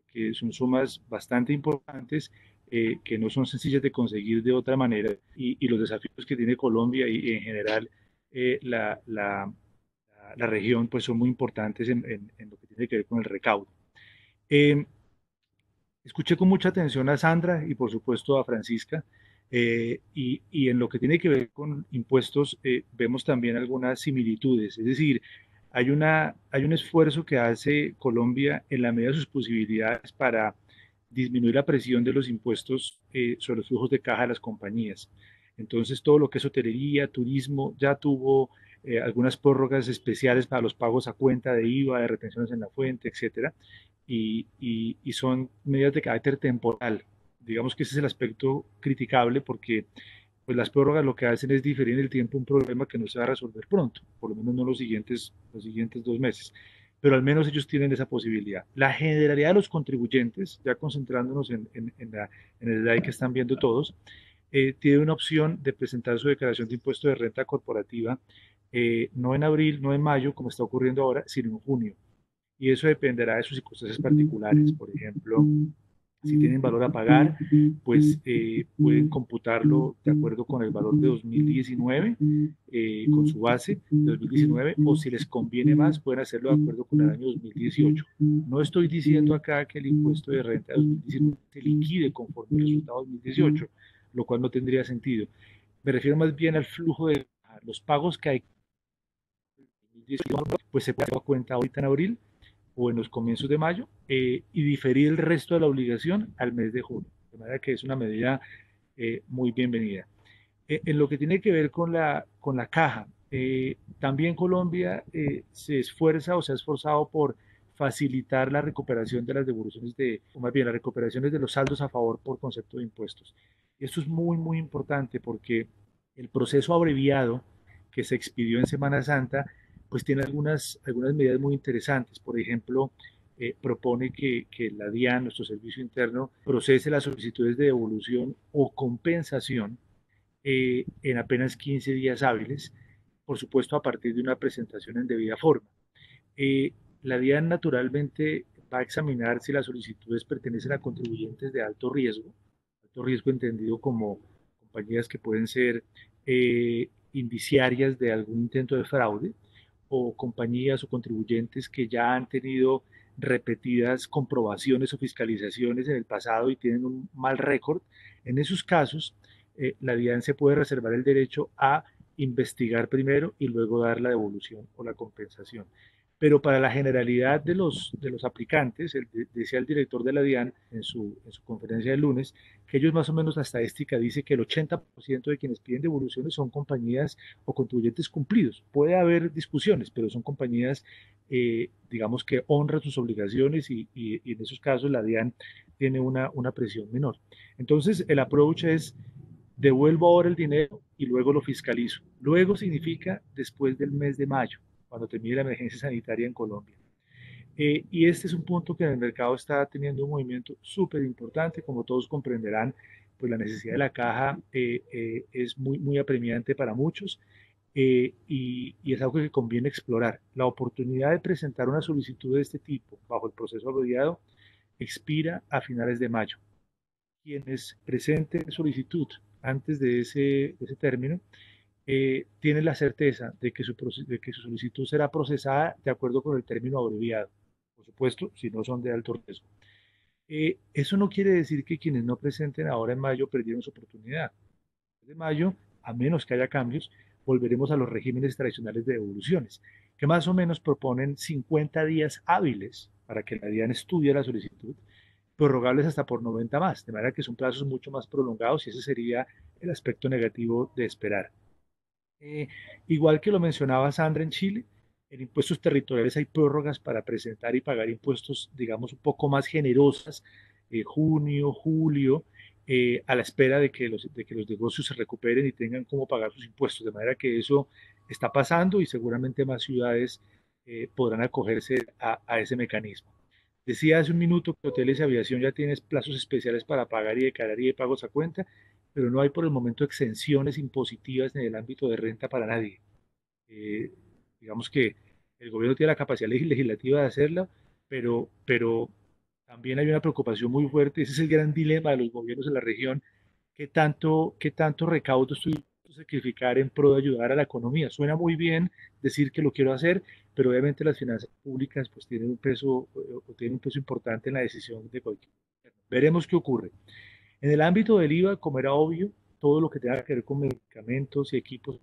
que son sumas bastante importantes que no son sencillas de conseguir de otra manera y los desafíos que tiene Colombia y en general la región pues son muy importantes en lo que tiene que ver con el recaudo. Escuché con mucha atención a Sandra y por supuesto a Francisca y en lo que tiene que ver con impuestos vemos también algunas similitudes, es decir, hay un esfuerzo que hace Colombia en la medida de sus posibilidades para disminuir la presión de los impuestos sobre los flujos de caja de las compañías. Entonces, todo lo que es hotelería, turismo, ya tuvo algunas prórrogas especiales para los pagos a cuenta de IVA, de retenciones en la fuente, etcétera, y son medidas de carácter temporal, digamos que ese es el aspecto criticable porque pues las prórrogas lo que hacen es diferir en el tiempo un problema que no se va a resolver pronto, por lo menos no los siguientes 2 meses, pero al menos ellos tienen esa posibilidad. La generalidad de los contribuyentes, ya concentrándonos en el slide que están viendo todos, tiene una opción de presentar su declaración de impuesto de renta corporativa no en abril, no en mayo, como está ocurriendo ahora, sino en junio. Y eso dependerá de sus circunstancias particulares. Por ejemplo, si tienen valor a pagar, pues pueden computarlo de acuerdo con el valor de 2019, con su base de 2019, o si les conviene más, pueden hacerlo de acuerdo con el año 2018. No estoy diciendo acá que el impuesto de renta de 2019 se liquide conforme al resultado de 2018, lo cual no tendría sentido. Me refiero más bien al flujo de los pagos que hay en 2018, pues se puede dar cuenta ahorita en abril o en los comienzos de mayo y diferir el resto de la obligación al mes de junio. De manera que es una medida muy bienvenida. En lo que tiene que ver con la caja, también Colombia se esfuerza o se ha esforzado por facilitar la recuperación de las devoluciones o más bien las recuperaciones de los saldos a favor por concepto de impuestos. Esto es muy, muy importante porque el proceso abreviado que se expidió en Semana Santa pues tiene algunas medidas muy interesantes. Por ejemplo, propone que la DIAN, nuestro servicio interno, procese las solicitudes de devolución o compensación en apenas 15 días hábiles, por supuesto a partir de una presentación en debida forma. La DIAN naturalmente va a examinar si las solicitudes pertenecen a contribuyentes de alto riesgo entendido como compañías que pueden ser indiciarias de algún intento de fraude, o compañías o contribuyentes que ya han tenido repetidas comprobaciones o fiscalizaciones en el pasado y tienen un mal récord. En esos casos, la DIAN se puede reservar el derecho a investigar primero y luego dar la devolución o la compensación. Pero para la generalidad de los aplicantes, decía el director de la DIAN en su conferencia del lunes, que ellos más o menos la estadística dice que el 80% de quienes piden devoluciones son compañías o contribuyentes cumplidos. Puede haber discusiones, pero son compañías, digamos, que honran sus obligaciones y en esos casos la DIAN tiene una presión menor. Entonces, el approach es: devuelvo ahora el dinero y luego lo fiscalizo. Luego significa después del mes de mayo, cuando termine la emergencia sanitaria en Colombia. Y este es un punto que en el mercado está teniendo un movimiento súper importante. Como todos comprenderán, pues la necesidad de la caja es muy, muy apremiante para muchos y es algo que conviene explorar. La oportunidad de presentar una solicitud de este tipo bajo el proceso abreviado expira a finales de mayo. Quienes presenten solicitud antes de ese término tienen la certeza de que su solicitud será procesada de acuerdo con el término abreviado, por supuesto, si no son de alto riesgo. Eso no quiere decir que quienes no presenten ahora en mayo perdieron su oportunidad. De mayo, a menos que haya cambios, volveremos a los regímenes tradicionales de devoluciones, que más o menos proponen 50 días hábiles para que la DIAN estudie la solicitud, prorrogables hasta por 90 más, de manera que son plazos mucho más prolongados y ese sería el aspecto negativo de esperar. Igual que lo mencionaba Sandra en Chile, en impuestos territoriales hay prórrogas para presentar y pagar impuestos, digamos, un poco más generosas, junio, julio, a la espera de que los negocios se recuperen y tengan cómo pagar sus impuestos. De manera que eso está pasando y seguramente más ciudades podrán acogerse a ese mecanismo. Decía hace un minuto que hoteles y aviación ya tienen plazos especiales para pagar y declarar y de pagos a cuenta, pero no hay por el momento exenciones impositivas en el ámbito de renta para nadie. Digamos que el gobierno tiene la capacidad legislativa de hacerla, pero también hay una preocupación muy fuerte. Ese es el gran dilema de los gobiernos en la región. Qué tanto recaudo estoy dispuesto a sacrificar en pro de ayudar a la economía? Suena muy bien decir que lo quiero hacer, pero obviamente las finanzas públicas pues tienen un peso importante en la decisión de cualquier gobierno. Veremos qué ocurre. En el ámbito del IVA, como era obvio, todo lo que tenga que ver con medicamentos y equipos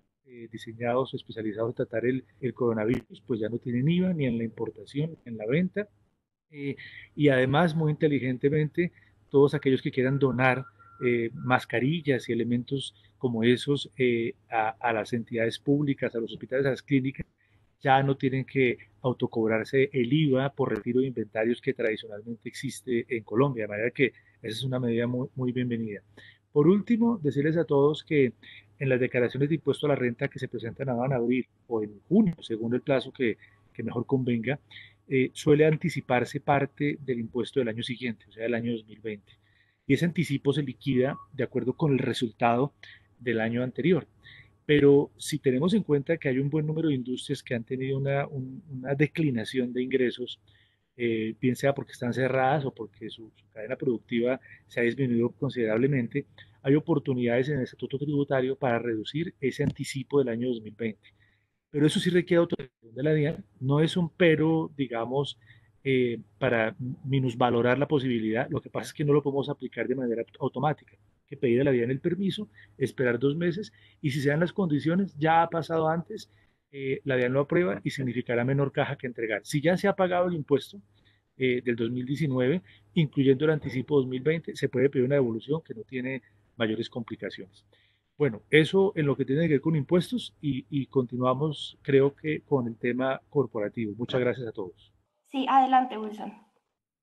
diseñados o especializados en tratar el coronavirus, pues ya no tienen IVA ni en la importación ni en la venta. Y además, muy inteligentemente, todos aquellos que quieran donar mascarillas y elementos como esos a las entidades públicas, a los hospitales, a las clínicas, ya no tienen que autocobrarse el IVA por retiro de inventarios que tradicionalmente existe en Colombia, de manera que Esa es una medida muy bienvenida. Por último, decirles a todos que en las declaraciones de impuesto a la renta que se presentan ahora en abril o en junio, según el plazo que mejor convenga, suele anticiparse parte del impuesto del año siguiente, o sea, del año 2020. Y ese anticipo se liquida de acuerdo con el resultado del año anterior. Pero si tenemos en cuenta que hay un buen número de industrias que han tenido una declinación de ingresos, bien sea porque están cerradas o porque su cadena productiva se ha disminuido considerablemente, hay oportunidades en el estatuto tributario para reducir ese anticipo del año 2020. Pero eso sí requiere autorización de la DIAN, no es un pero, digamos, para minusvalorar la posibilidad, lo que pasa es que no lo podemos aplicar de manera automática, hay que pedir a la DIAN el permiso, esperar 2 meses y si se dan las condiciones, ya ha pasado antes, la DIAN lo aprueba y significará menor caja que entregar. Si ya se ha pagado el impuesto del 2019, incluyendo el anticipo 2020, se puede pedir una devolución que no tiene mayores complicaciones. Bueno, eso en lo que tiene que ver con impuestos y continuamos, creo que, con el tema corporativo. Muchas gracias a todos. Sí, adelante, Wilson.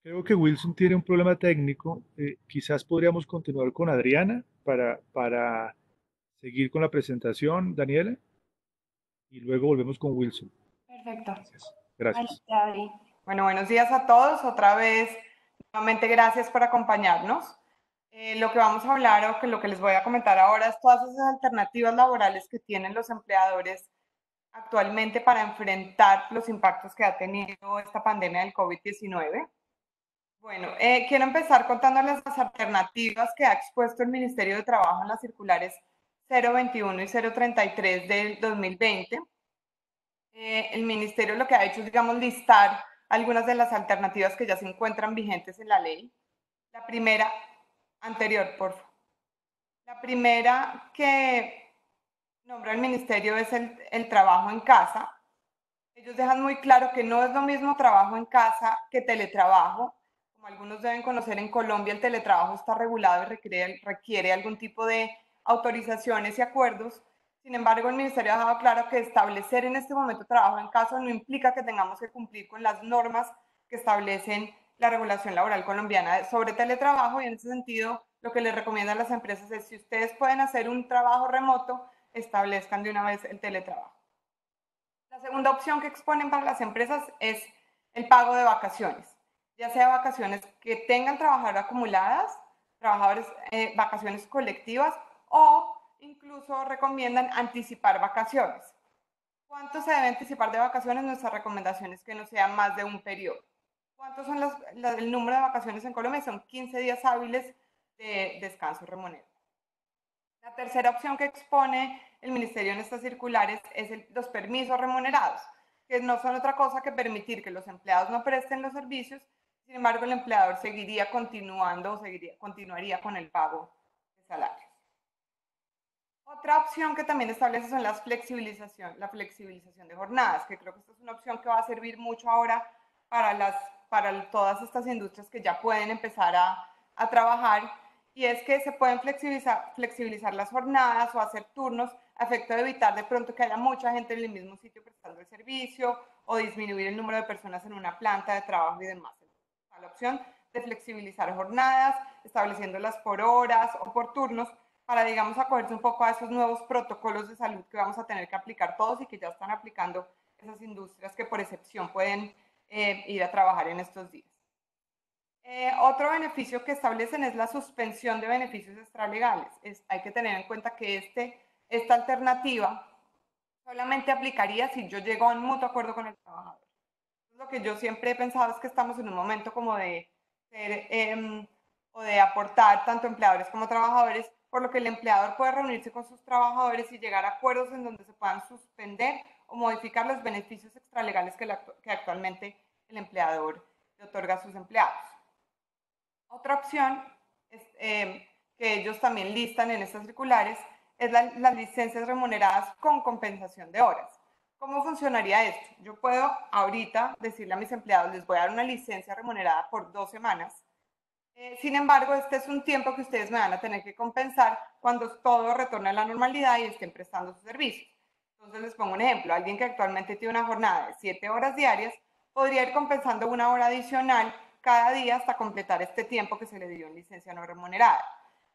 Creo que Wilson tiene un problema técnico. Quizás podríamos continuar con Adriana para seguir con la presentación, Daniela, y luego volvemos con Wilson. Perfecto. Gracias. Gracias. Adelante, Adri. Bueno, buenos días a todos. Otra vez, nuevamente, gracias por acompañarnos. Lo que vamos a hablar o que lo que les voy a comentar ahora es todas esas alternativas laborales que tienen los empleadores actualmente para enfrentar los impactos que ha tenido esta pandemia del COVID-19. Bueno, quiero empezar contándoles las alternativas que ha expuesto el Ministerio de Trabajo en las circulares 021 y 033 del 2020. El Ministerio lo que ha hecho es, digamos, listar algunas de las alternativas que ya se encuentran vigentes en la ley. La primera, anterior, por favor. La primera que nombra el Ministerio es el trabajo en casa. Ellos dejan muy claro que no es lo mismo trabajo en casa que teletrabajo. Como algunos deben conocer, en Colombia el teletrabajo está regulado y requiere algún tipo de autorizaciones y acuerdos. Sin embargo, el Ministerio ha dejado claro que establecer en este momento trabajo en casa no implica que tengamos que cumplir con las normas que establecen la regulación laboral colombiana sobre teletrabajo, y en ese sentido lo que les recomiendan las empresas es, si ustedes pueden hacer un trabajo remoto, establezcan de una vez el teletrabajo. La segunda opción que exponen para las empresas es el pago de vacaciones, ya sea vacaciones que tengan trabajadoras acumuladas, vacaciones colectivas, o incluso recomiendan anticipar vacaciones. ¿Cuánto se debe anticipar de vacaciones? Nuestra recomendación es que no sea más de un periodo. ¿Cuántos son el número de vacaciones en Colombia? Son 15 días hábiles de descanso remunerado. La tercera opción que expone el Ministerio en estas circulares es los permisos remunerados, que no son otra cosa que permitir que los empleados no presten los servicios. Sin embargo, el empleador continuaría con el pago de salarios. Otra opción que también establece son la flexibilización de jornadas, que creo que esta es una opción que va a servir mucho ahora para todas estas industrias que ya pueden empezar a trabajar, y es que se pueden flexibilizar las jornadas o hacer turnos a efecto de evitar de pronto que haya mucha gente en el mismo sitio prestando el servicio, o disminuir el número de personas en una planta de trabajo y demás. Está la opción de flexibilizar jornadas, estableciéndolas por horas o por turnos, para, digamos, acogerse un poco a esos nuevos protocolos de salud que vamos a tener que aplicar todos y que ya están aplicando esas industrias que por excepción pueden ir a trabajar en estos días. Otro beneficio que establecen es la suspensión de beneficios extralegales. Hay que tener en cuenta que esta alternativa solamente aplicaría si yo llego a un mutuo acuerdo con el trabajador. Lo que yo siempre he pensado es que estamos en un momento como de ser o de aportar tanto empleadores como trabajadores, por lo que el empleador puede reunirse con sus trabajadores y llegar a acuerdos en donde se puedan suspender o modificar los beneficios extralegales que actualmente el empleador le otorga a sus empleados. Otra opción que ellos también listan en estas circulares es las licencias remuneradas con compensación de horas. ¿Cómo funcionaría esto? Yo puedo ahorita decirle a mis empleados, les voy a dar una licencia remunerada por 2 semanas. Sin embargo, este es un tiempo que ustedes me van a tener que compensar cuando todo retorne a la normalidad y estén prestando sus servicios. Entonces les pongo un ejemplo. Alguien que actualmente tiene una jornada de 7 horas diarias podría ir compensando 1 hora adicional cada día hasta completar este tiempo que se le dio en licencia no remunerada.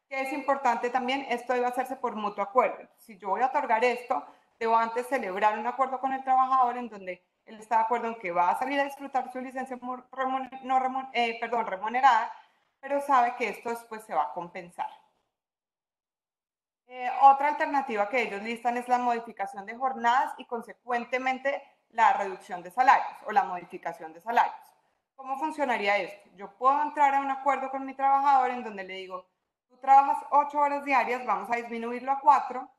Que es importante también, esto debe hacerse por mutuo acuerdo. Si yo voy a otorgar esto, debo antes celebrar un acuerdo con el trabajador en donde él está de acuerdo en que va a salir a disfrutar su licencia remunerada, pero sabe que esto después se va a compensar. Otra alternativa que ellos listan es la modificación de jornadas y consecuentemente la reducción de salarios o la modificación de salarios. ¿Cómo funcionaría esto? Yo puedo entrar a un acuerdo con mi trabajador en donde le digo, tú trabajas 8 horas diarias, vamos a disminuirlo a 4,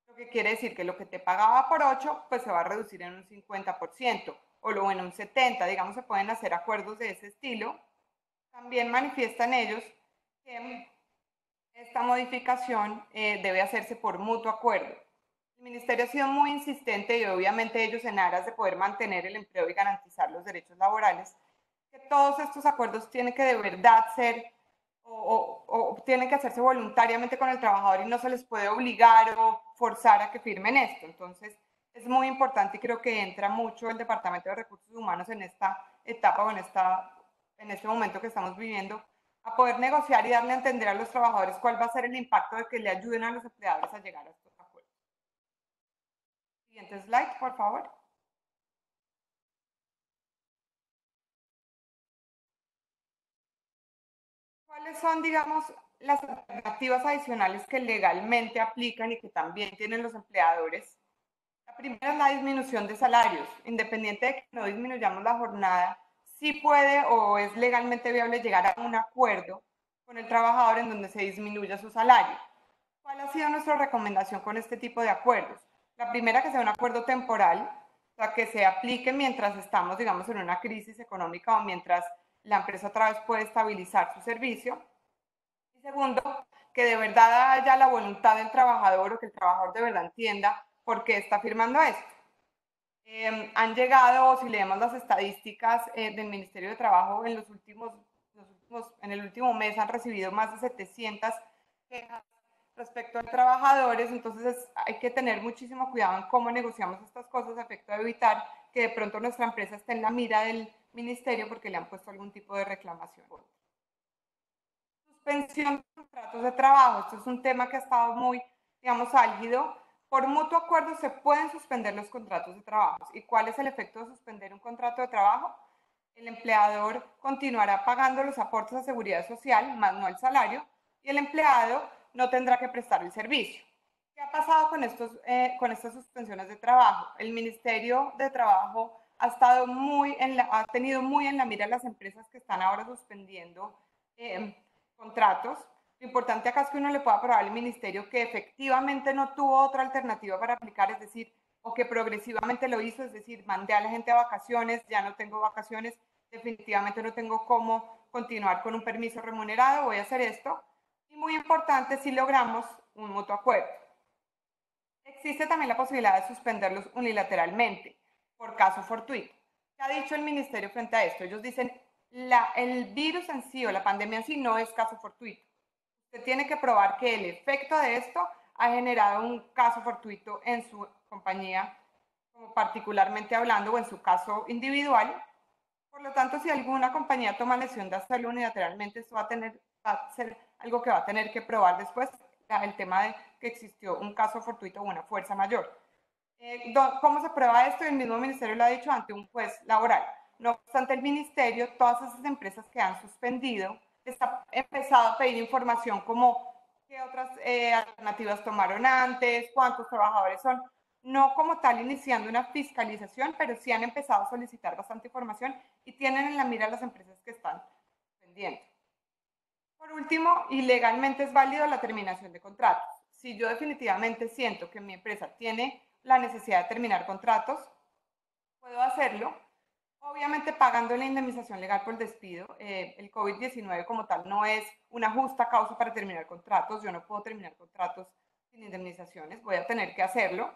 lo que quiere decir que lo que te pagaba por 8, pues se va a reducir en un 50% o luego en un 70%, digamos, se pueden hacer acuerdos de ese estilo. También manifiestan ellos que esta modificación debe hacerse por mutuo acuerdo. El ministerio ha sido muy insistente y obviamente ellos en aras de poder mantener el empleo y garantizar los derechos laborales, que todos estos acuerdos tienen que de verdad ser o tienen que hacerse voluntariamente con el trabajador y no se les puede obligar o forzar a que firmen esto. Entonces, es muy importante y creo que entra mucho el Departamento de Recursos Humanos en esta etapa o en este momento que estamos viviendo, a poder negociar y darle a entender a los trabajadores cuál va a ser el impacto de que le ayuden a los empleadores a llegar a estos acuerdos. Siguiente slide, por favor. ¿Cuáles son, digamos, las alternativas adicionales que legalmente aplican y que también tienen los empleadores? La primera es la disminución de salarios. Independiente de que no disminuyamos la jornada, sí puede o es legalmente viable llegar a un acuerdo con el trabajador en donde se disminuya su salario. ¿Cuál ha sido nuestra recomendación con este tipo de acuerdos? La primera, que sea un acuerdo temporal, o sea, que se aplique mientras estamos, digamos, en una crisis económica o mientras la empresa otra vez puede estabilizar su servicio. Y segundo, que de verdad haya la voluntad del trabajador o que el trabajador de verdad entienda por qué está firmando esto. Han llegado, si leemos las estadísticas del Ministerio de Trabajo, en el último mes han recibido más de 700 quejas respecto a trabajadores, entonces hay que tener muchísimo cuidado en cómo negociamos estas cosas a efecto de evitar que de pronto nuestra empresa esté en la mira del ministerio porque le han puesto algún tipo de reclamación. Suspensión de contratos de trabajo, esto es un tema que ha estado muy, digamos, álgido. Por mutuo acuerdo se pueden suspender los contratos de trabajo. ¿Y cuál es el efecto de suspender un contrato de trabajo? El empleador continuará pagando los aportes a seguridad social, más no el salario, y el empleado no tendrá que prestar el servicio. ¿Qué ha pasado con estas suspensiones de trabajo? El Ministerio de Trabajo ha tenido muy en la mira las empresas que están ahora suspendiendo contratos. Lo importante acá es que uno le pueda probar al ministerio que efectivamente no tuvo otra alternativa para aplicar, es decir, o que progresivamente lo hizo, es decir, mandé a la gente a vacaciones, ya no tengo vacaciones, definitivamente no tengo cómo continuar con un permiso remunerado, voy a hacer esto. Y muy importante, si logramos un mutuo acuerdo. Existe también la posibilidad de suspenderlos unilateralmente, por caso fortuito. ¿Qué ha dicho el ministerio frente a esto? Ellos dicen, el virus en sí o la pandemia en sí no es caso fortuito. Usted tiene que probar que el efecto de esto ha generado un caso fortuito en su compañía, como particularmente hablando, o en su caso individual. Por lo tanto, si alguna compañía toma la decisión de hacerlo unilateralmente, esto va a ser algo que va a tener que probar después, el tema de que existió un caso fortuito o una fuerza mayor. ¿Cómo se prueba esto? El mismo ministerio lo ha dicho ante un juez laboral. No obstante, el ministerio, todas esas empresas que han suspendido, está empezado a pedir información como qué otras alternativas tomaron antes, cuántos trabajadores son, no como tal iniciando una fiscalización, pero sí han empezado a solicitar bastante información y tienen en la mira las empresas que están suspendiendo. Por último, y legalmente es válido la terminación de contratos. Si yo definitivamente siento que mi empresa tiene la necesidad de terminar contratos, puedo hacerlo, obviamente pagando la indemnización legal por despido. El COVID-19 como tal no es una justa causa para terminar contratos. Yo no puedo terminar contratos sin indemnizaciones, voy a tener que hacerlo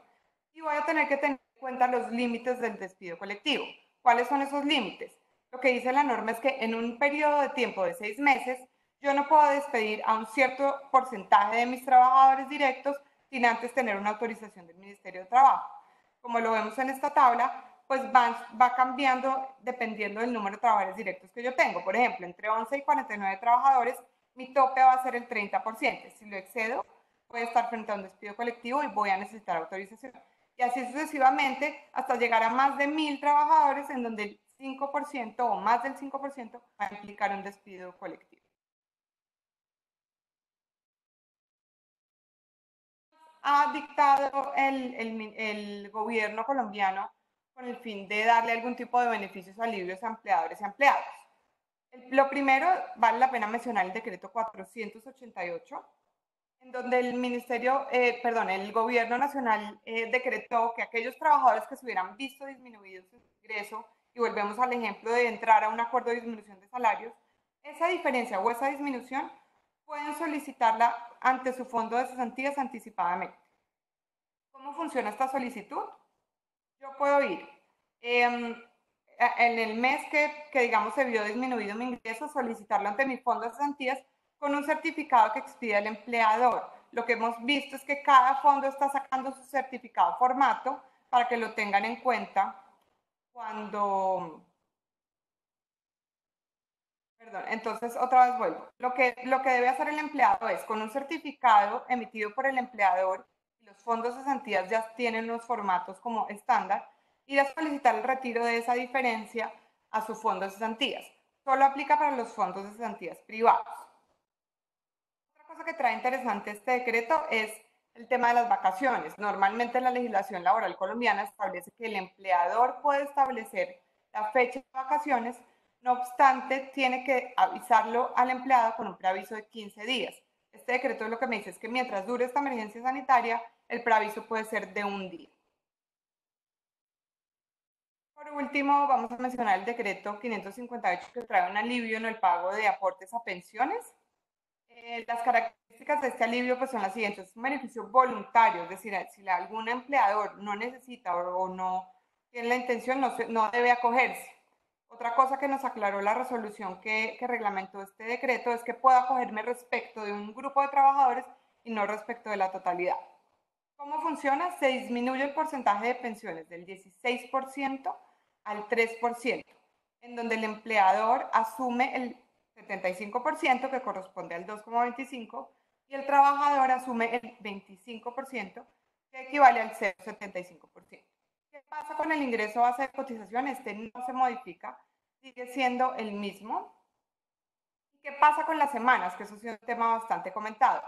y voy a tener que tener en cuenta los límites del despido colectivo. ¿Cuáles son esos límites? Lo que dice la norma es que en un periodo de tiempo de 6 meses, yo no puedo despedir a un cierto porcentaje de mis trabajadores directos sin antes tener una autorización del Ministerio de Trabajo. Como lo vemos en esta tabla, pues va cambiando dependiendo del número de trabajadores directos que yo tengo. Por ejemplo, entre 11 y 49 trabajadores, mi tope va a ser el 30%. Si lo excedo, voy a estar frente a un despido colectivo y voy a necesitar autorización. Y así sucesivamente hasta llegar a más de 1000 trabajadores, en donde el 5% o más del 5% va a implicar un despido colectivo. Ha dictado el gobierno colombiano con el fin de darle algún tipo de beneficios o alivios a empleadores y empleados. Lo primero, vale la pena mencionar el decreto 488, en donde el gobierno nacional decretó que aquellos trabajadores que se hubieran visto disminuidos su ingreso, y volvemos al ejemplo de entrar a un acuerdo de disminución de salarios, esa diferencia o esa disminución pueden solicitarla ante su fondo de cesantías anticipadamente. ¿Cómo funciona esta solicitud? Yo puedo ir en el mes que digamos se vio disminuido mi ingreso, solicitarlo ante mi fondo de cesantías con un certificado que expida el empleador. Lo que hemos visto es que cada fondo está sacando su certificado formato para que lo tengan en cuenta cuando... Perdón, entonces otra vez vuelvo. Lo que debe hacer el empleado es, con un certificado emitido por el empleador, los fondos de cesantías ya tienen unos formatos como estándar, ir a solicitar el retiro de esa diferencia a su fondo de cesantías. Solo aplica para los fondos de cesantías privados. Otra cosa que trae interesante este decreto es el tema de las vacaciones. Normalmente la legislación laboral colombiana establece que el empleador puede establecer la fecha de vacaciones, no obstante, tiene que avisarlo al empleado con un preaviso de 15 días. Este decreto lo que me dice es que mientras dure esta emergencia sanitaria, el preaviso puede ser de 1 día. Por último, vamos a mencionar el decreto 558, que trae un alivio en el pago de aportes a pensiones. Las características de este alivio pues son las siguientes: es un beneficio voluntario, es decir, si algún empleador no necesita o no tiene la intención, no debe acogerse. Otra cosa que nos aclaró la resolución que reglamentó este decreto es que puedo acogerme respecto de un grupo de trabajadores y no respecto de la totalidad. ¿Cómo funciona? Se disminuye el porcentaje de pensiones del 16% al 3%, en donde el empleador asume el 75%, que corresponde al 2,25%, y el trabajador asume el 25%, que equivale al 0,75%. ¿Qué pasa con el ingreso base de cotización? Este no se modifica, sigue siendo el mismo. ¿Y qué pasa con las semanas? Que eso es un tema bastante comentado.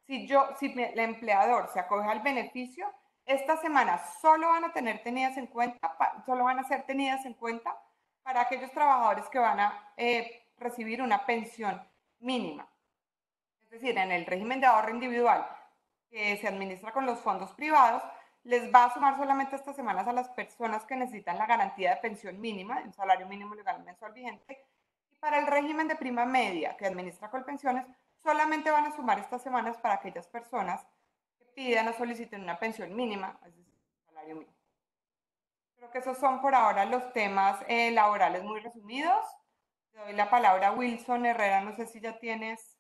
Si el empleador se acoge al beneficio, estas semanas solo van a ser tenidas en cuenta para aquellos trabajadores que van a recibir una pensión mínima. Es decir, en el régimen de ahorro individual que se administra con los fondos privados, les va a sumar solamente estas semanas a las personas que necesitan la garantía de pensión mínima, un salario mínimo legal mensual vigente. Y para el régimen de prima media que administra Colpensiones, solamente van a sumar estas semanas para aquellas personas que pidan o soliciten una pensión mínima, es decir, un salario mínimo. Creo que esos son por ahora los temas laborales muy resumidos. Le doy la palabra a Wilson Herrera, no sé si ya tienes...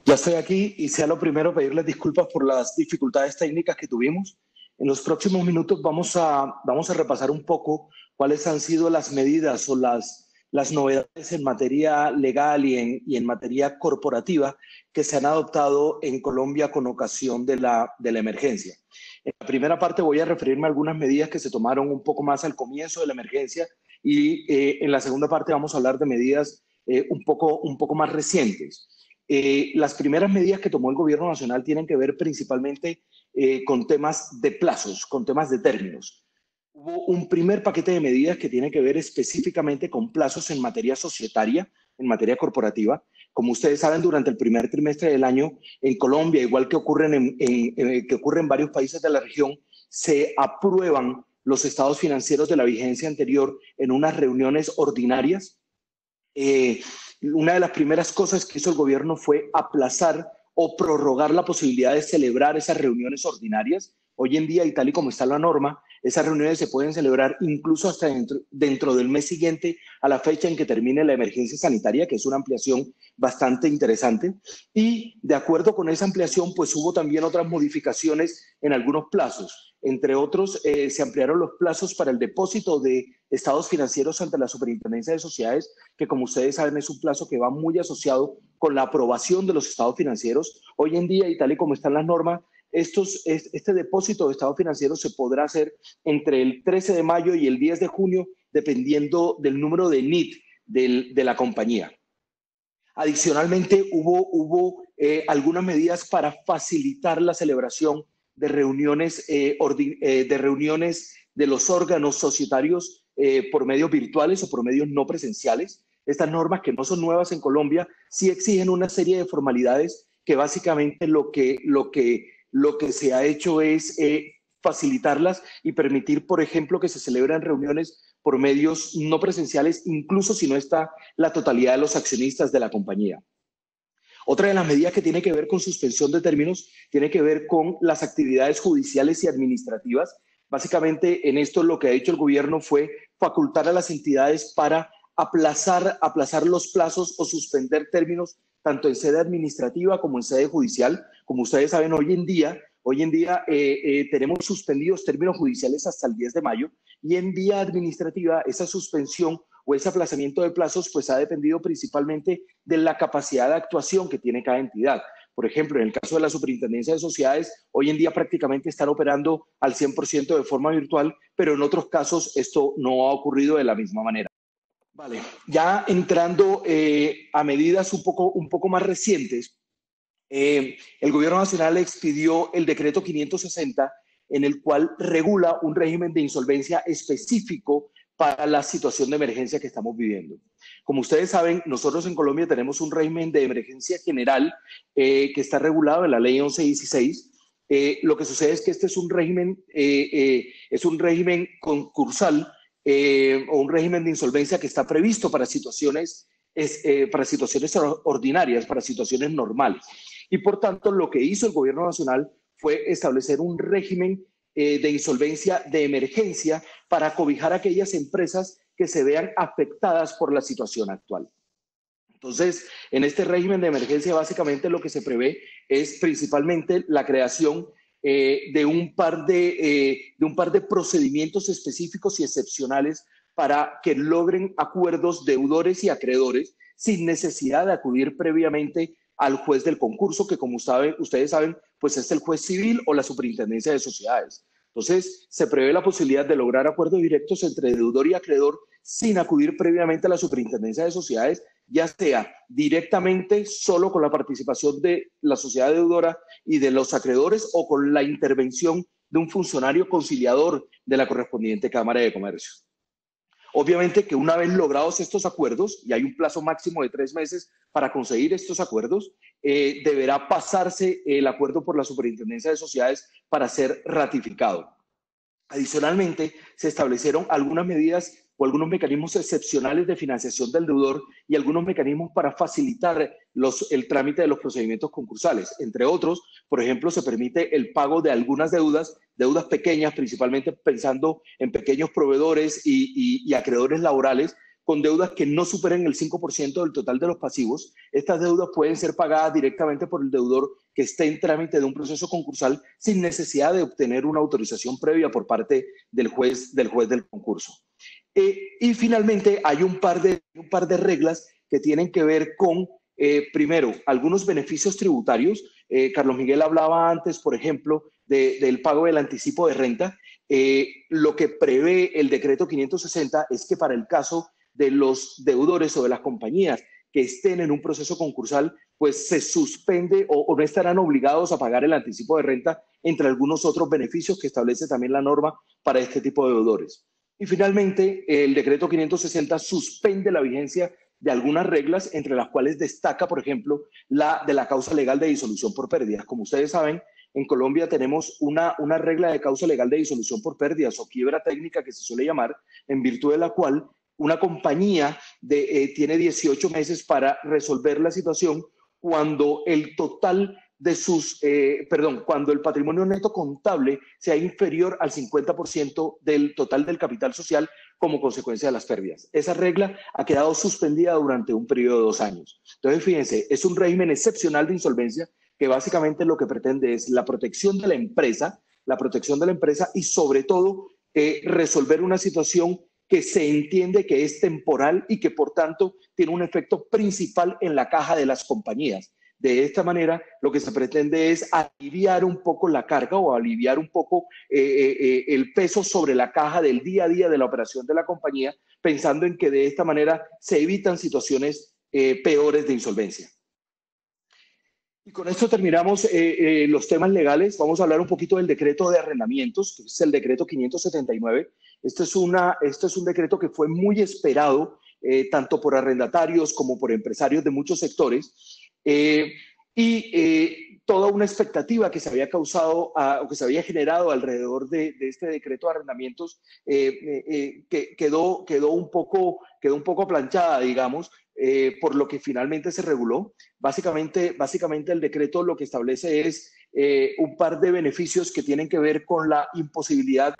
Ya estoy aquí y sea lo primero pedirles disculpas por las dificultades técnicas que tuvimos. En los próximos minutos vamos a repasar un poco cuáles han sido las medidas o las novedades en materia legal y en materia corporativa que se han adoptado en Colombia con ocasión de la emergencia. En la primera parte voy a referirme a algunas medidas que se tomaron un poco más al comienzo de la emergencia y en la segunda parte vamos a hablar de medidas un poco más recientes. Las primeras medidas que tomó el gobierno nacional tienen que ver principalmente con temas de plazos, con temas de términos. Hubo un primer paquete de medidas que tiene que ver específicamente con plazos en materia societaria, en materia corporativa. Como ustedes saben, durante el primer trimestre del año en Colombia, igual que ocurre en varios países de la región, se aprueban los estados financieros de la vigencia anterior en unas reuniones ordinarias. Una de las primeras cosas que hizo el gobierno fue aplazar o prorrogar la posibilidad de celebrar esas reuniones ordinarias. Hoy en día, y tal y como está la norma, Esas reuniones se pueden celebrar incluso hasta dentro del mes siguiente a la fecha en que termine la emergencia sanitaria, que es una ampliación bastante interesante. Y de acuerdo con esa ampliación, pues hubo también otras modificaciones en algunos plazos. Entre otros, se ampliaron los plazos para el depósito de estados financieros ante la Superintendencia de Sociedades, que como ustedes saben es un plazo que va muy asociado con la aprobación de los estados financieros. Hoy en día, y tal y como están las normas, este depósito de estado financiero se podrá hacer entre el 13 de mayo y el 10 de junio, dependiendo del número de NIT de la compañía. Adicionalmente, hubo algunas medidas para facilitar la celebración de reuniones de los órganos societarios por medios virtuales o por medios no presenciales. Estas normas, que no son nuevas en Colombia, sí exigen una serie de formalidades que básicamente lo que se ha hecho es facilitarlas y permitir, por ejemplo, que se celebren reuniones por medios no presenciales, incluso si no está la totalidad de los accionistas de la compañía. Otra de las medidas que tiene que ver con suspensión de términos tiene que ver con las actividades judiciales y administrativas. Básicamente, en esto lo que ha hecho el gobierno fue facultar a las entidades para aplazar los plazos o suspender términos tanto en sede administrativa como en sede judicial. Como ustedes saben, hoy en día tenemos suspendidos términos judiciales hasta el 10 de mayo y en vía administrativa esa suspensión o ese aplazamiento de plazos pues ha dependido principalmente de la capacidad de actuación que tiene cada entidad. Por ejemplo, en el caso de la Superintendencia de Sociedades, hoy en día prácticamente están operando al 100% de forma virtual, pero en otros casos esto no ha ocurrido de la misma manera. Vale, ya entrando a medidas un poco más recientes, el Gobierno Nacional expidió el decreto 560, en el cual regula un régimen de insolvencia específico para la situación de emergencia que estamos viviendo. Como ustedes saben, nosotros en Colombia tenemos un régimen de emergencia general que está regulado en la Ley 1116. Lo que sucede es que este es un régimen concursal o un régimen de insolvencia que está previsto para situaciones ordinarias, para situaciones normales. Y por tanto, lo que hizo el Gobierno Nacional fue establecer un régimen de insolvencia de emergencia para cobijar a aquellas empresas que se vean afectadas por la situación actual. Entonces, en este régimen de emergencia, básicamente lo que se prevé es principalmente la creación de un par de procedimientos específicos y excepcionales para que logren acuerdos deudores y acreedores sin necesidad de acudir previamente al juez del concurso, que como ustedes saben, pues es el juez civil o la Superintendencia de Sociedades. Entonces, se prevé la posibilidad de lograr acuerdos directos entre deudor y acreedor sin acudir previamente a la Superintendencia de Sociedades, ya sea directamente solo con la participación de la sociedad deudora y de los acreedores o con la intervención de un funcionario conciliador de la correspondiente Cámara de Comercio. Obviamente que una vez logrados estos acuerdos, y hay un plazo máximo de 3 meses para conseguir estos acuerdos, deberá pasarse el acuerdo por la Superintendencia de Sociedades para ser ratificado. Adicionalmente, se establecieron algunas medidas o algunos mecanismos excepcionales de financiación del deudor y algunos mecanismos para facilitar el trámite de los procedimientos concursales. Entre otros, por ejemplo, se permite el pago de algunas deudas pequeñas, principalmente pensando en pequeños proveedores y acreedores laborales, con deudas que no superen el 5% del total de los pasivos. Estas deudas pueden ser pagadas directamente por el deudor que esté en trámite de un proceso concursal sin necesidad de obtener una autorización previa por parte del juez del concurso. Y finalmente hay un par de reglas que tienen que ver con, primero, algunos beneficios tributarios. Carlos Miguel hablaba antes, por ejemplo, del pago del anticipo de renta. Lo que prevé el decreto 560 es que para el caso de los deudores o de las compañías que estén en un proceso concursal, pues se suspende o no estarán obligados a pagar el anticipo de renta, entre algunos otros beneficios que establece también la norma para este tipo de deudores. Y finalmente, el decreto 560 suspende la vigencia de algunas reglas, entre las cuales destaca, por ejemplo, la de la causa legal de disolución por pérdidas. Como ustedes saben, en Colombia tenemos una regla de causa legal de disolución por pérdidas o quiebra técnica que se suele llamar, en virtud de la cual una compañía tiene 18 meses para resolver la situación cuando el total cuando el patrimonio neto contable sea inferior al 50% del total del capital social como consecuencia de las pérdidas. Esa regla ha quedado suspendida durante un periodo de 2 años. Entonces, fíjense, es un régimen excepcional de insolvencia que básicamente lo que pretende es la protección de la empresa y sobre todo resolver una situación que se entiende que es temporal y que por tanto tiene un efecto principal en la caja de las compañías. De esta manera, lo que se pretende es aliviar un poco la carga o aliviar un poco el peso sobre la caja del día a día de la operación de la compañía, pensando en que de esta manera se evitan situaciones peores de insolvencia. Y con esto terminamos los temas legales. Vamos a hablar un poquito del decreto de arrendamientos, que es el decreto 579. Este es un decreto que fue muy esperado, tanto por arrendatarios como por empresarios de muchos sectores. Toda una expectativa que se había causado o que se había generado alrededor de este decreto de arrendamientos que quedó un poco aplanchada, digamos, por lo que finalmente se reguló. Básicamente el decreto lo que establece es un par de beneficios que tienen que ver con la imposibilidad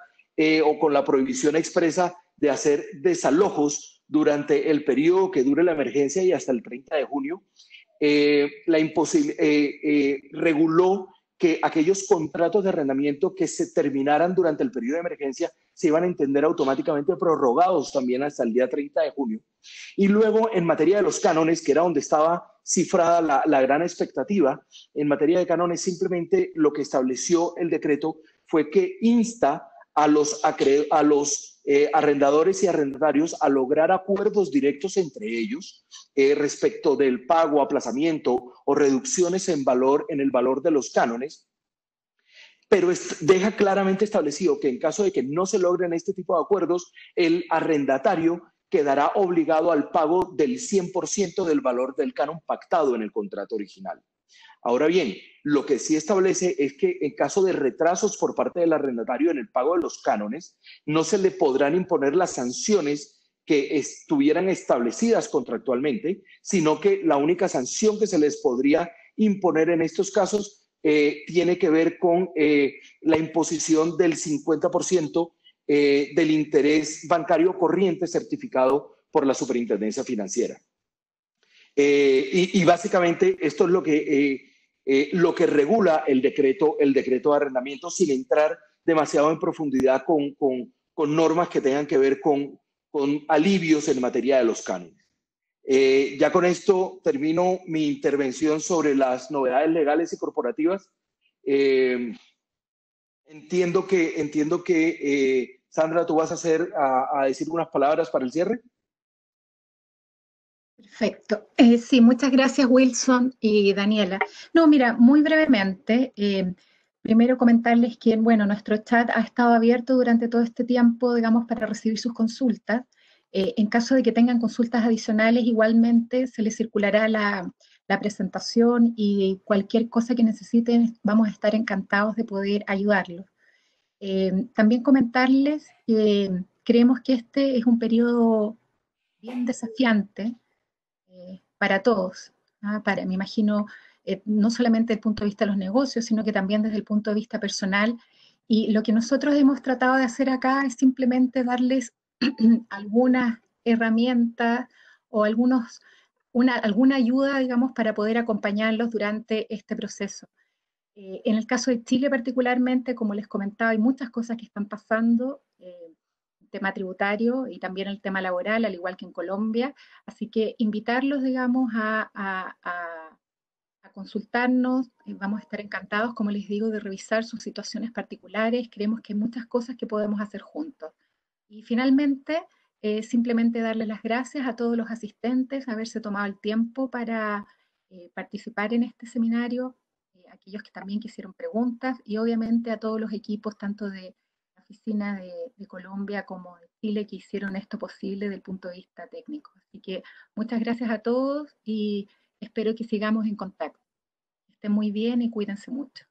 o con la prohibición expresa de hacer desalojos durante el periodo que dure la emergencia y hasta el 30 de junio. Reguló que aquellos contratos de arrendamiento que se terminaran durante el periodo de emergencia se iban a entender automáticamente prorrogados también hasta el día 30 de junio. Y luego, en materia de los cánones, que era donde estaba cifrada la gran expectativa, en materia de cánones simplemente lo que estableció el decreto fue que insta a los arrendadores y arrendatarios a lograr acuerdos directos entre ellos respecto del pago, aplazamiento o reducciones en el valor de los cánones, pero deja claramente establecido que en caso de que no se logren este tipo de acuerdos, el arrendatario quedará obligado al pago del 100% del valor del canon pactado en el contrato original. Ahora bien, lo que sí establece es que en caso de retrasos por parte del arrendatario en el pago de los cánones, no se le podrán imponer las sanciones que estuvieran establecidas contractualmente, sino que la única sanción que se les podría imponer en estos casos tiene que ver con la imposición del 50% del interés bancario corriente certificado por la Superintendencia Financiera. Y básicamente esto es lo que regula el decreto de arrendamiento, sin entrar demasiado en profundidad con normas que tengan que ver con alivios en materia de los cánones. Ya con esto termino mi intervención sobre las novedades legales y corporativas. Entiendo que Sandra, tú vas a decir unas palabras para el cierre. Perfecto. Sí, muchas gracias, Wilson y Daniela. No, mira, muy brevemente, primero comentarles que, bueno, nuestro chat ha estado abierto durante todo este tiempo, digamos, para recibir sus consultas. En caso de que tengan consultas adicionales, igualmente se les circulará la presentación y cualquier cosa que necesiten, vamos a estar encantados de poder ayudarlos. También comentarles que creemos que este es un periodo bien desafiante para todos, ¿ah? Me imagino, no solamente desde el punto de vista de los negocios, sino que también desde el punto de vista personal. Y lo que nosotros hemos tratado de hacer acá es simplemente darles algunas herramientas o alguna ayuda, digamos, para poder acompañarlos durante este proceso. En el caso de Chile particularmente, como les comentaba, hay muchas cosas que están pasando, el tema tributario y también el tema laboral, al igual que en Colombia, así que invitarlos, digamos, a consultarnos, vamos a estar encantados, como les digo, de revisar sus situaciones particulares, creemos que hay muchas cosas que podemos hacer juntos. Y finalmente, simplemente darles las gracias a todos los asistentes, haberse tomado el tiempo para participar en este seminario, aquellos que también quisieron preguntas, y obviamente a todos los equipos, tanto de la oficina de Colombia como de Chile, que hicieron esto posible desde el punto de vista técnico. Así que muchas gracias a todos y espero que sigamos en contacto. Estén muy bien y cuídense mucho.